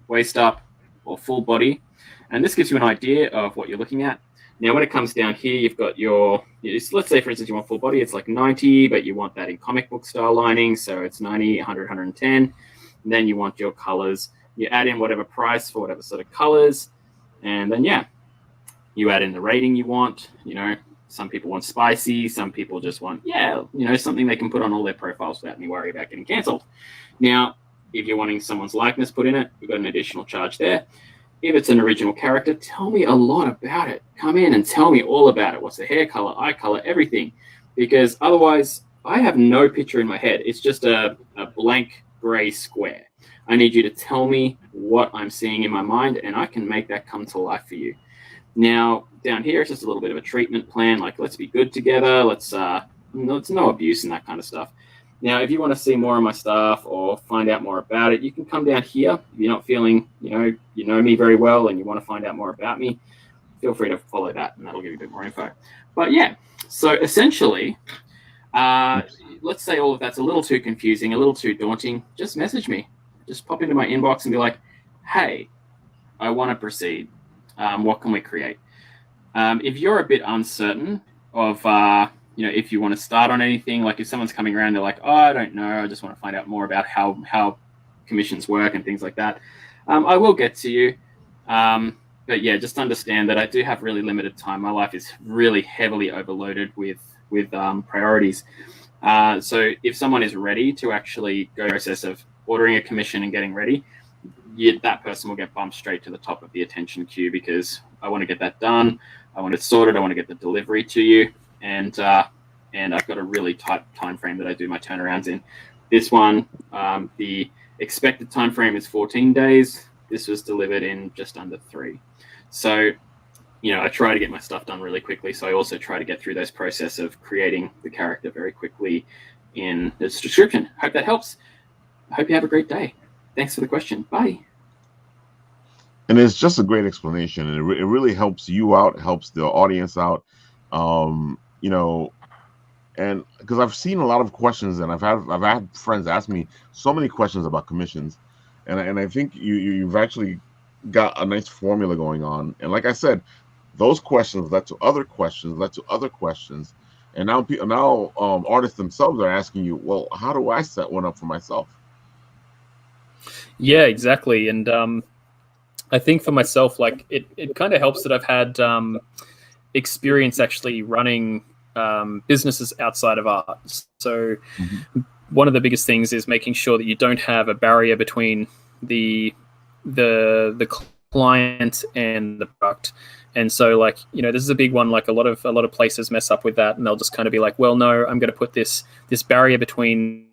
waist up, or full body. And this gives you an idea of what you're looking at. Now, when it comes down here, you've got your, let's say, for instance, you want full body. It's like 90, but you want that in comic book style lining. So it's 90, 100, 110. And then you want your colors. You add in whatever price for whatever sort of colors. And then, yeah, you add in the rating you want. You know, some people want spicy. Some people just want, yeah, you know, something they can put on all their profiles without any worry about getting canceled. Now, if you're wanting someone's likeness put in it, we've got an additional charge there. If it's an original character, tell me a lot about it. Come in and tell me all about it. What's the hair color, eye color, everything. Because otherwise, I have no picture in my head. It's just a blank gray square. I need you to tell me what I'm seeing in my mind, and I can make that come to life for you. Now, down here, it's just a little bit of a treatment plan, like let's be good together, let's no abuse and that kind of stuff. Now, if you want to see more of my stuff or find out more about it, you can come down here. If you're not feeling, you know me very well and you want to find out more about me, feel free to follow that, and that'll give you a bit more info. But yeah, so essentially, let's say all of that's a little too confusing, a little too daunting, just message me. Just pop into my inbox and be like, hey, I want to proceed. What can we create? If you're a bit uncertain of, if you want to start on anything, like if someone's coming around, they're like, oh, I don't know, I just want to find out more about how commissions work and things like that. I will get to you. But yeah, just understand that I do have really limited time. My life is really heavily overloaded with priorities. So if someone is ready to actually go through the process of ordering a commission and getting ready, that person will get bumped straight to the top of the attention queue, because I want to get that done. I want it sorted. I want to get the delivery to you. And I've got a really tight time frame that I do my turnarounds in. This one, the expected time frame is 14 days. This was delivered in just under 3. So, I try to get my stuff done really quickly. So I also try to get through those process of creating the character very quickly in this description. Hope that helps. I hope you have a great day. Thanks for the question. Bye. And it's just a great explanation, and it really helps you out, helps the audience out. And because I've seen a lot of questions, and I've had friends ask me so many questions about commissions, and I think you've actually got a nice formula going on. And like I said, those questions led to other questions, and now artists themselves are asking you, well, how do I set one up for myself? Yeah, exactly. And I think for myself, like it kind of helps that I've had experience actually running businesses outside of art. So one of the biggest things is making sure that you don't have a barrier between the client and the product. And so, like, you know, this is a big one. Like a lot of places mess up with that, and they'll just kind of be like, well, no, I'm going to put this barrier between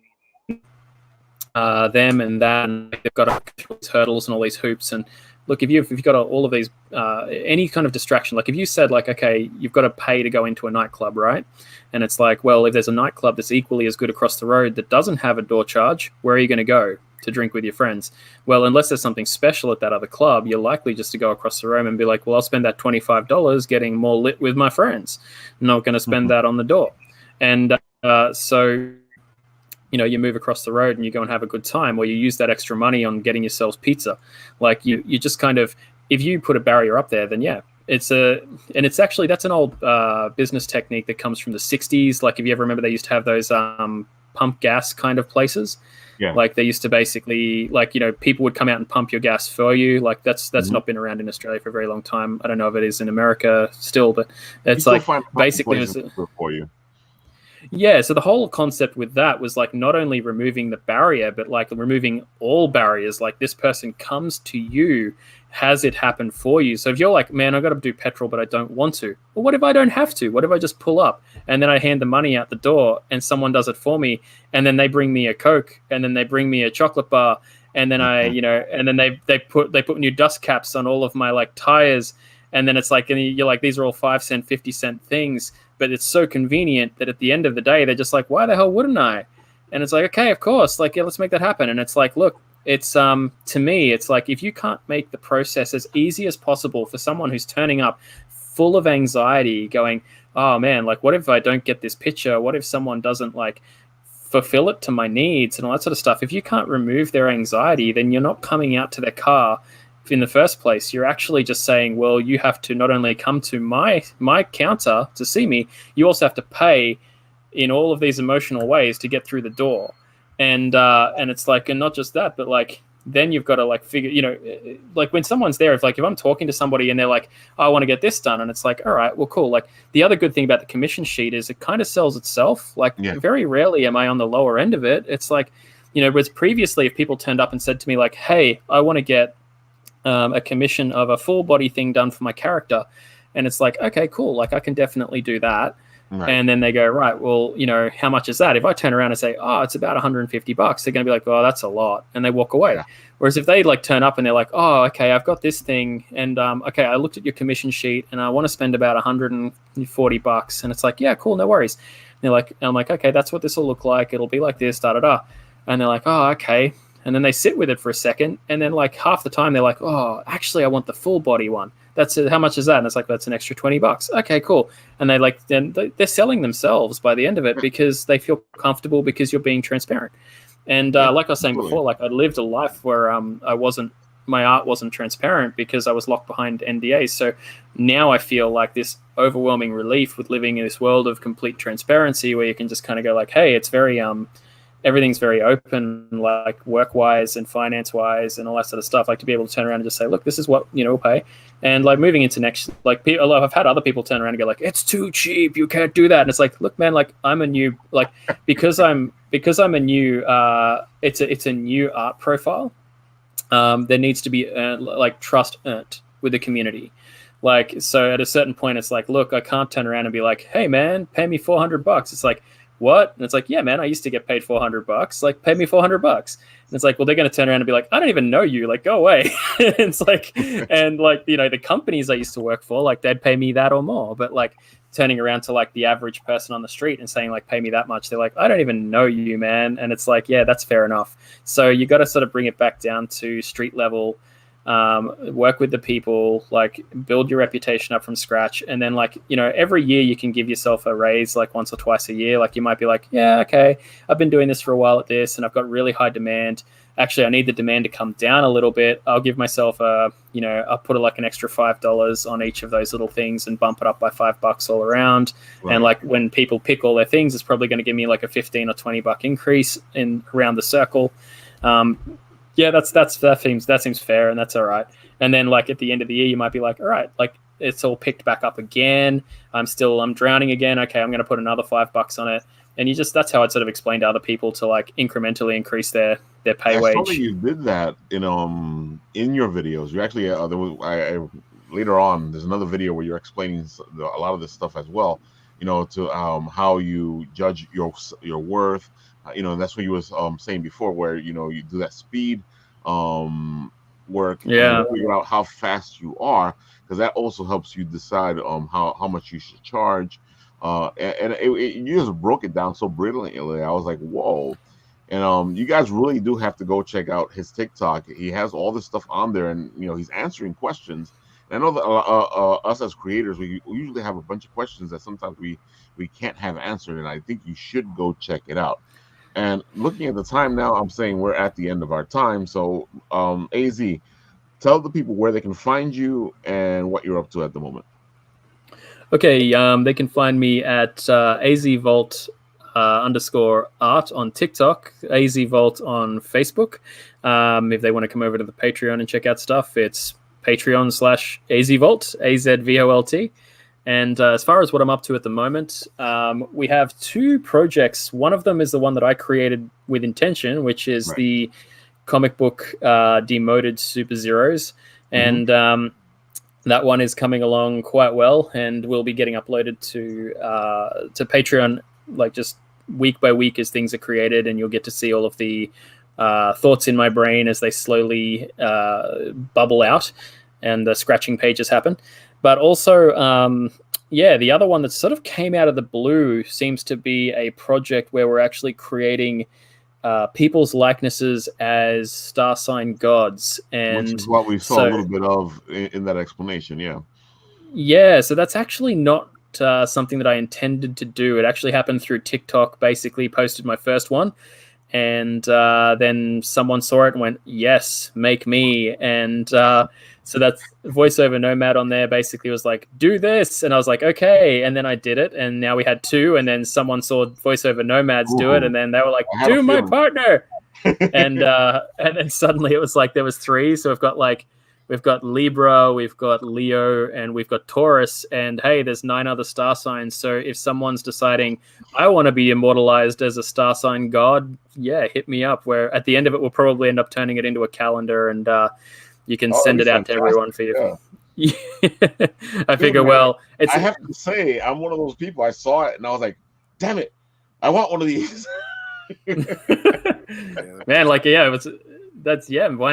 them and that, and they've got all these hurdles and all these hoops. And look, if you've got all of these, any kind of distraction, like if you said like, okay, you've got to pay to go into a nightclub, right? And it's like, well, if there's a nightclub that's equally as good across the road that doesn't have a door charge, where are you going to go to drink with your friends? Well, unless there's something special at that other club, you're likely just to go across the room and be like, well, I'll spend that $25 getting more lit with my friends. I'm not going to spend that on the door. And so, you know, you move across the road and you go and have a good time, or you use that extra money on getting yourselves pizza. Like you just kind of, if you put a barrier up there, then yeah, it's actually, that's an old business technique that comes from the 60s. Like if you ever remember, they used to have those pump gas kind of places. Yeah. Like they used to basically, like, you know, people would come out and pump your gas for you. Like that's not been around in Australia for a very long time. I don't know if it is in America still, but it's like basically for you. Yeah, so the whole concept with that was like not only removing the barrier, but like removing all barriers. Like this person comes to you, has it happen for you. So if you're like, man, I've got to do petrol, but I don't want to. Well, what if I don't have to? What if I just pull up and then I hand the money out the door and someone does it for me, and then they bring me a Coke, and then they bring me a chocolate bar, and then I, you know, and then they put new dust caps on all of my like tires, and then it's like, and you're like, these are all 5 cent, 50 cent things. But it's so convenient that at the end of the day, they're just like, why the hell wouldn't I? And it's like, okay, of course. Like, yeah, let's make that happen. And it's like, look, it's to me, it's like if you can't make the process as easy as possible for someone who's turning up full of anxiety going, oh, man, like, what if I don't get this picture? What if someone doesn't, like, fulfill it to my needs and all that sort of stuff? If you can't remove their anxiety, then you're not coming out to their car in the first place. You're actually just saying, well, you have to not only come to my counter to see me, you also have to pay in all of these emotional ways to get through the door. And it's like, and not just that, but like then you've got to like figure, you know, like when someone's there, if I'm talking to somebody and they're like, oh, I want to get this done, and it's like, all right, well, cool. Like the other good thing about the commission sheet is it kind of sells itself. Like very rarely am I on the lower end of it. It's like, you know, whereas previously if people turned up and said to me like, hey, I want to get a commission of a full body thing done for my character, and it's like, okay, cool, like I can definitely do that. Right. And then they go, right, well, you know, how much is that? If I turn around and say, oh, it's about $150, they're going to be like, oh, that's a lot, and they walk away. Yeah. Whereas if they like turn up and they're like, oh, okay, I've got this thing, and okay, I looked at your commission sheet and I want to spend about $140, and it's like, yeah, cool, no worries. And they're like, I'm like, okay, that's what this will look like. It'll be like this, da da da. And they're like, oh, okay. And then they sit with it for a second, and then like half the time they're like, oh, actually I want the full body one. That's how much is that? And it's like, that's an extra $20. Okay, cool. And they like, then they're selling themselves by the end of it because they feel comfortable because you're being transparent. And like I was saying before, like I lived a life where my art wasn't transparent because I was locked behind NDAs. So now I feel like this overwhelming relief with living in this world of complete transparency where you can just kind of go like, hey, it's very, everything's very open, like work-wise and finance-wise and all that sort of stuff. Like to be able to turn around and just say, look, this is what, you know, we'll pay. And like moving into next, like I've had other people turn around and go like, it's too cheap, you can't do that. And it's like, look, man, like I'm a new, like because I'm a new, it's a new art profile. There needs to be like trust earned with the community. Like, so at a certain point, it's like, look, I can't turn around and be like, hey man, pay me $400. It's like, what? And it's like, yeah, man, I used to get paid $400. Like, pay me $400. And it's like, well, they're going to turn around and be like, I don't even know you. Like, go away. It's like, and like, you know, the companies I used to work for, like, they'd pay me that or more. But like turning around to like the average person on the street and saying like, pay me that much, they're like, I don't even know you, man. And it's like, yeah, that's fair enough. So you got to sort of bring it back down to street level. Work with the people, like build your reputation up from scratch, and then like, you know, every year you can give yourself a raise like once or twice a year. Like you might be like, yeah, okay, I've been doing this for a while at this and I've got really high demand. Actually, I need the demand to come down a little bit. I'll give myself I'll put like an extra $5 on each of those little things and bump it up by $5 all around. Right. And like when people pick all their things, it's probably going to give me like a $15 or $20 increase in around the circle. Yeah, that seems fair, and that's all right. And then like at the end of the year, you might be like, all right, like it's all picked back up again. I'm drowning again. Okay, I'm going to put another $5 on it. And that's how I'd sort of explain to other people to like incrementally increase their their pay I saw that wage. you did that in your videos. You actually there was later on. There's another video where you're explaining a lot of this stuff as well. To how you judge your worth. That's what you was saying before, where you do that speed work and figure out how fast you are, because that also helps you decide how much you should charge. You just broke it down so brilliantly. I was like, whoa. And you guys really do have to go check out his TikTok. He has all this stuff on there, and he's answering questions. And I know that us as creators, we usually have a bunch of questions that sometimes we can't have answered, and I think you should go check it out. And looking at the time now, I'm saying we're at the end of our time. So, AZ, tell the people where they can find you and what you're up to at the moment. Okay, they can find me at azvault _art on TikTok, azvault on Facebook. If they want to come over to the Patreon and check out stuff, it's Patreon/azvault, AZVOLT. And as far as what I'm up to at the moment, we have 2 projects. One of them is the one that I created with intention, which is the comic book Demoted Super Zeros. And that one is coming along quite well, and will be getting uploaded to Patreon, like just week by week as things are created, and you'll get to see all of the thoughts in my brain as they slowly bubble out and the scratching pages happen. But also, the other one that sort of came out of the blue seems to be a project where we're actually creating people's likenesses as star sign gods. And which is what we saw a little bit of in that explanation, Yeah, so that's actually not something that I intended to do. It actually happened through TikTok, basically posted my first one. And then someone saw it and went, yes, make me. And so that's VoiceOver Nomad on there basically was like, do this. And I was like, okay. And then I did it. And now we had 2. And then someone saw VoiceOver Nomads do it. And then they were like, do my partner. And then suddenly it was like there was 3. So we've got Libra, we've got Leo, and we've got Taurus. And hey, there's 9 other star signs. So if someone's deciding, I want to be immortalized as a star sign god, hit me up. Where at the end of it, we'll probably end up turning it into a calendar, and you can send it out to everyone for you. Yeah. I figure, I have to say, I'm one of those people. I saw it and I was like, damn it, I want one of these. Man, why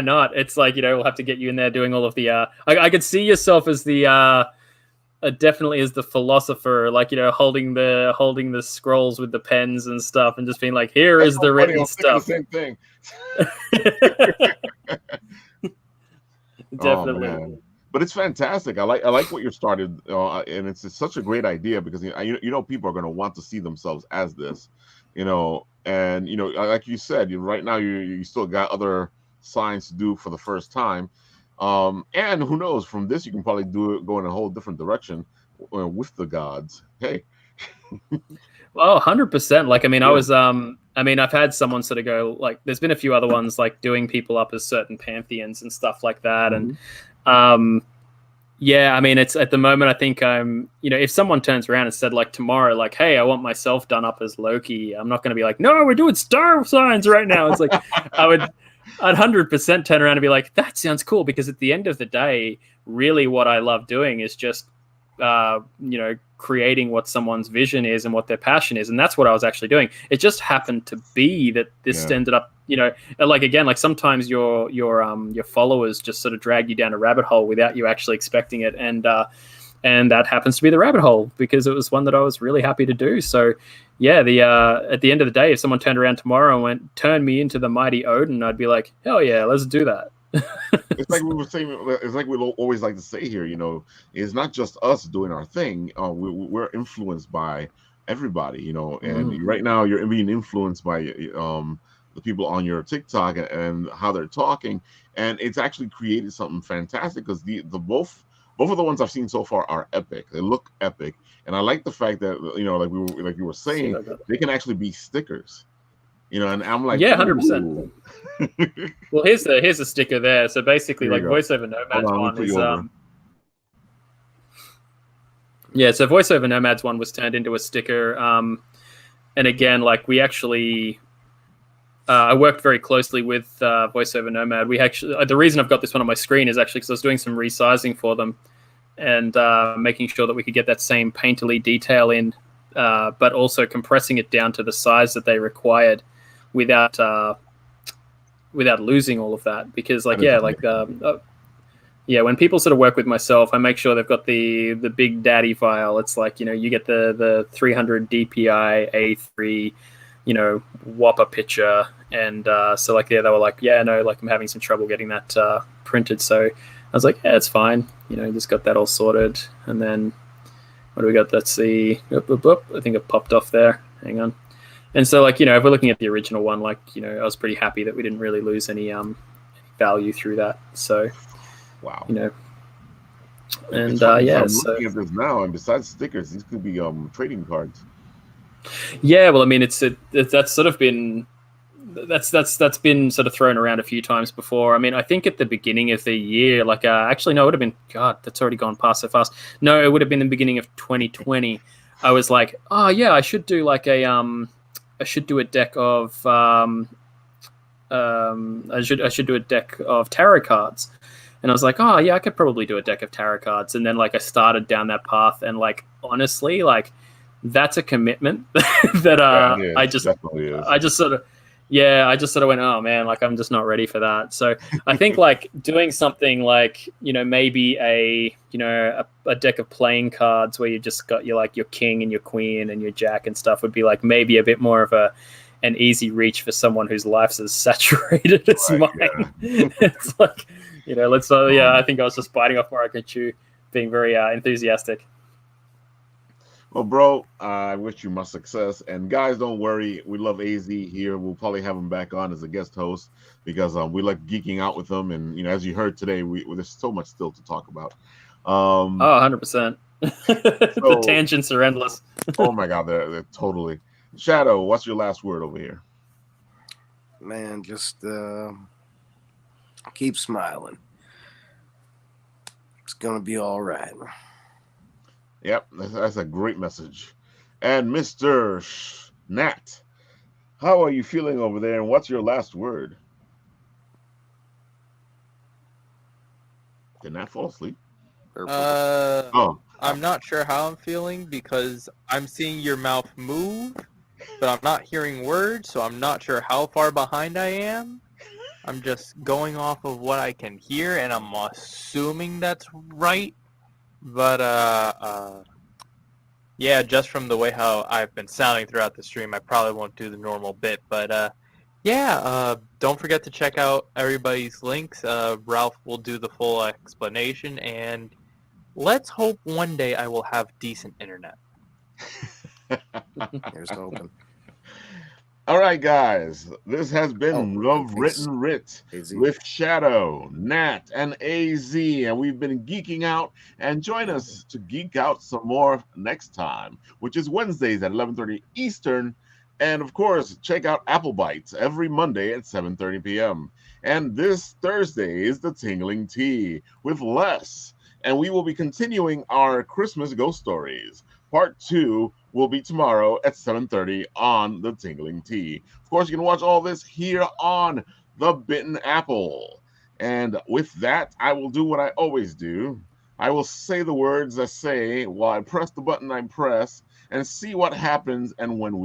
not? It's like, we'll have to get you in there doing all of the I could see yourself as the definitely as the philosopher, like, holding the scrolls with the pens and stuff, and just being like, here is the written stuff. The same thing. Definitely. Oh, but it's fantastic. I like what you started, and it's such a great idea, because people are going to want to see themselves as this, and like you said, right now you still got other signs to do for the first time, and who knows, from this you can probably go in a whole different direction with the gods. Hey. Well, 100%. Like, I mean, I was I've had someone sort of go, like, there's been a few other ones, like doing people up as certain pantheons and stuff like that. And I mean, it's at the moment, I think if someone turns around and said, like, tomorrow, like, hey, I want myself done up as Loki, I'm not going to be like, no, we're doing star signs right now. It's like, I'd 100% turn around and be like, that sounds cool, because at the end of the day, really what I love doing is just, creating what someone's vision is and what their passion is. And that's what I was actually doing. It just happened to be that this ended up, like, again, like sometimes your followers just sort of drag you down a rabbit hole without you actually expecting it. And that happens to be the rabbit hole, because it was one that I was really happy to do. So at the end of the day, if someone turned around tomorrow and went, turn me into the mighty Odin, I'd be like, hell yeah, let's do that. It's like we were saying. It's like we always like to say here. It's not just us doing our thing. We're influenced by everybody. And right now you're being influenced by the people on your TikTok and how they're talking, and it's actually created something fantastic, because the both of the ones I've seen so far are epic. They look epic, and I like the fact that like you were saying, they can actually be stickers. And I'm like, 100%. Well, here's a sticker there. So basically, like, VoiceOver Nomads one is so VoiceOver Nomads one was turned into a sticker. And again, like, we actually I worked very closely with VoiceOver Nomad. We actually, the reason I've got this one on my screen is actually because I was doing some resizing for them and making sure that we could get that same painterly detail in, but also compressing it down to the size that they required without losing all of that. Because when people sort of work with myself, I make sure they've got the big daddy file. It's like, you get the 300 DPI A3, Whopper picture. And so they were like, yeah, no, I'm having some trouble getting that printed. So I was like, yeah, it's fine. Just got that all sorted. And then what do we got? Let's see. I think it popped off there. Hang on. And so if we're looking at the original one, I was pretty happy that we didn't really lose any value through that. So, wow. And I'm looking at this now, and besides stickers, these could be trading cards. Yeah, well, I mean, that's sort of been that's been sort of thrown around a few times before. I mean, I think at the beginning of the year, actually, no, it would have been, God, that's already gone past so fast. No, it would have been the beginning of 2020. I was like, oh yeah, I should do I should do a deck of I should do a deck of tarot cards. And I was like, oh yeah, I could probably do a deck of tarot cards. And then I started down that path, and honestly, that's a commitment that I just sort of went, oh man, I'm just not ready for that. So I think doing something maybe a deck of playing cards where you just got your king and your queen and your jack and stuff would be maybe a bit more of an easy reach for someone whose life's as saturated as mine. Yeah. It's I think I was just biting off more I could chew, being very enthusiastic. Well, bro, I wish you much success. And guys, don't worry. We love AZ here. We'll probably have him back on as a guest host because we like geeking out with him. And, as you heard today, there's so much still to talk about. 100%. The tangents are endless. Oh, my God. They're totally. Shadow, what's your last word over here? Man, just keep smiling. It's going to be all right. Yep, that's a great message. And Mr. Nat, how are you feeling over there, and what's your last word? Did Nat fall asleep? I'm not sure how I'm feeling because I'm seeing your mouth move, but I'm not hearing words, so I'm not sure how far behind I am. I'm just going off of what I can hear, and I'm assuming that's right. But, yeah, just from the way how I've been sounding throughout the stream, I probably won't do the normal bit. But, don't forget to check out everybody's links. Ralf will do the full explanation, and let's hope one day I will have decent internet. Here's hoping. All right, guys. This has been Written Writ with Shadow, Nat, and AZ. And we've been geeking out. And join us to geek out some more next time, which is Wednesdays at 11:30 Eastern. And, of course, check out Apple Bites every Monday at 7:30 p.m. And this Thursday is the Tingling Tea with Les. And we will be continuing our Christmas ghost stories. Part 2 will be tomorrow at 7:30 on the Tingling Tea. Of course, you can watch all this here on the Bitten Apple. And with that, I will do what I always do. I will say the words I say while I press the button I press and see what happens and when we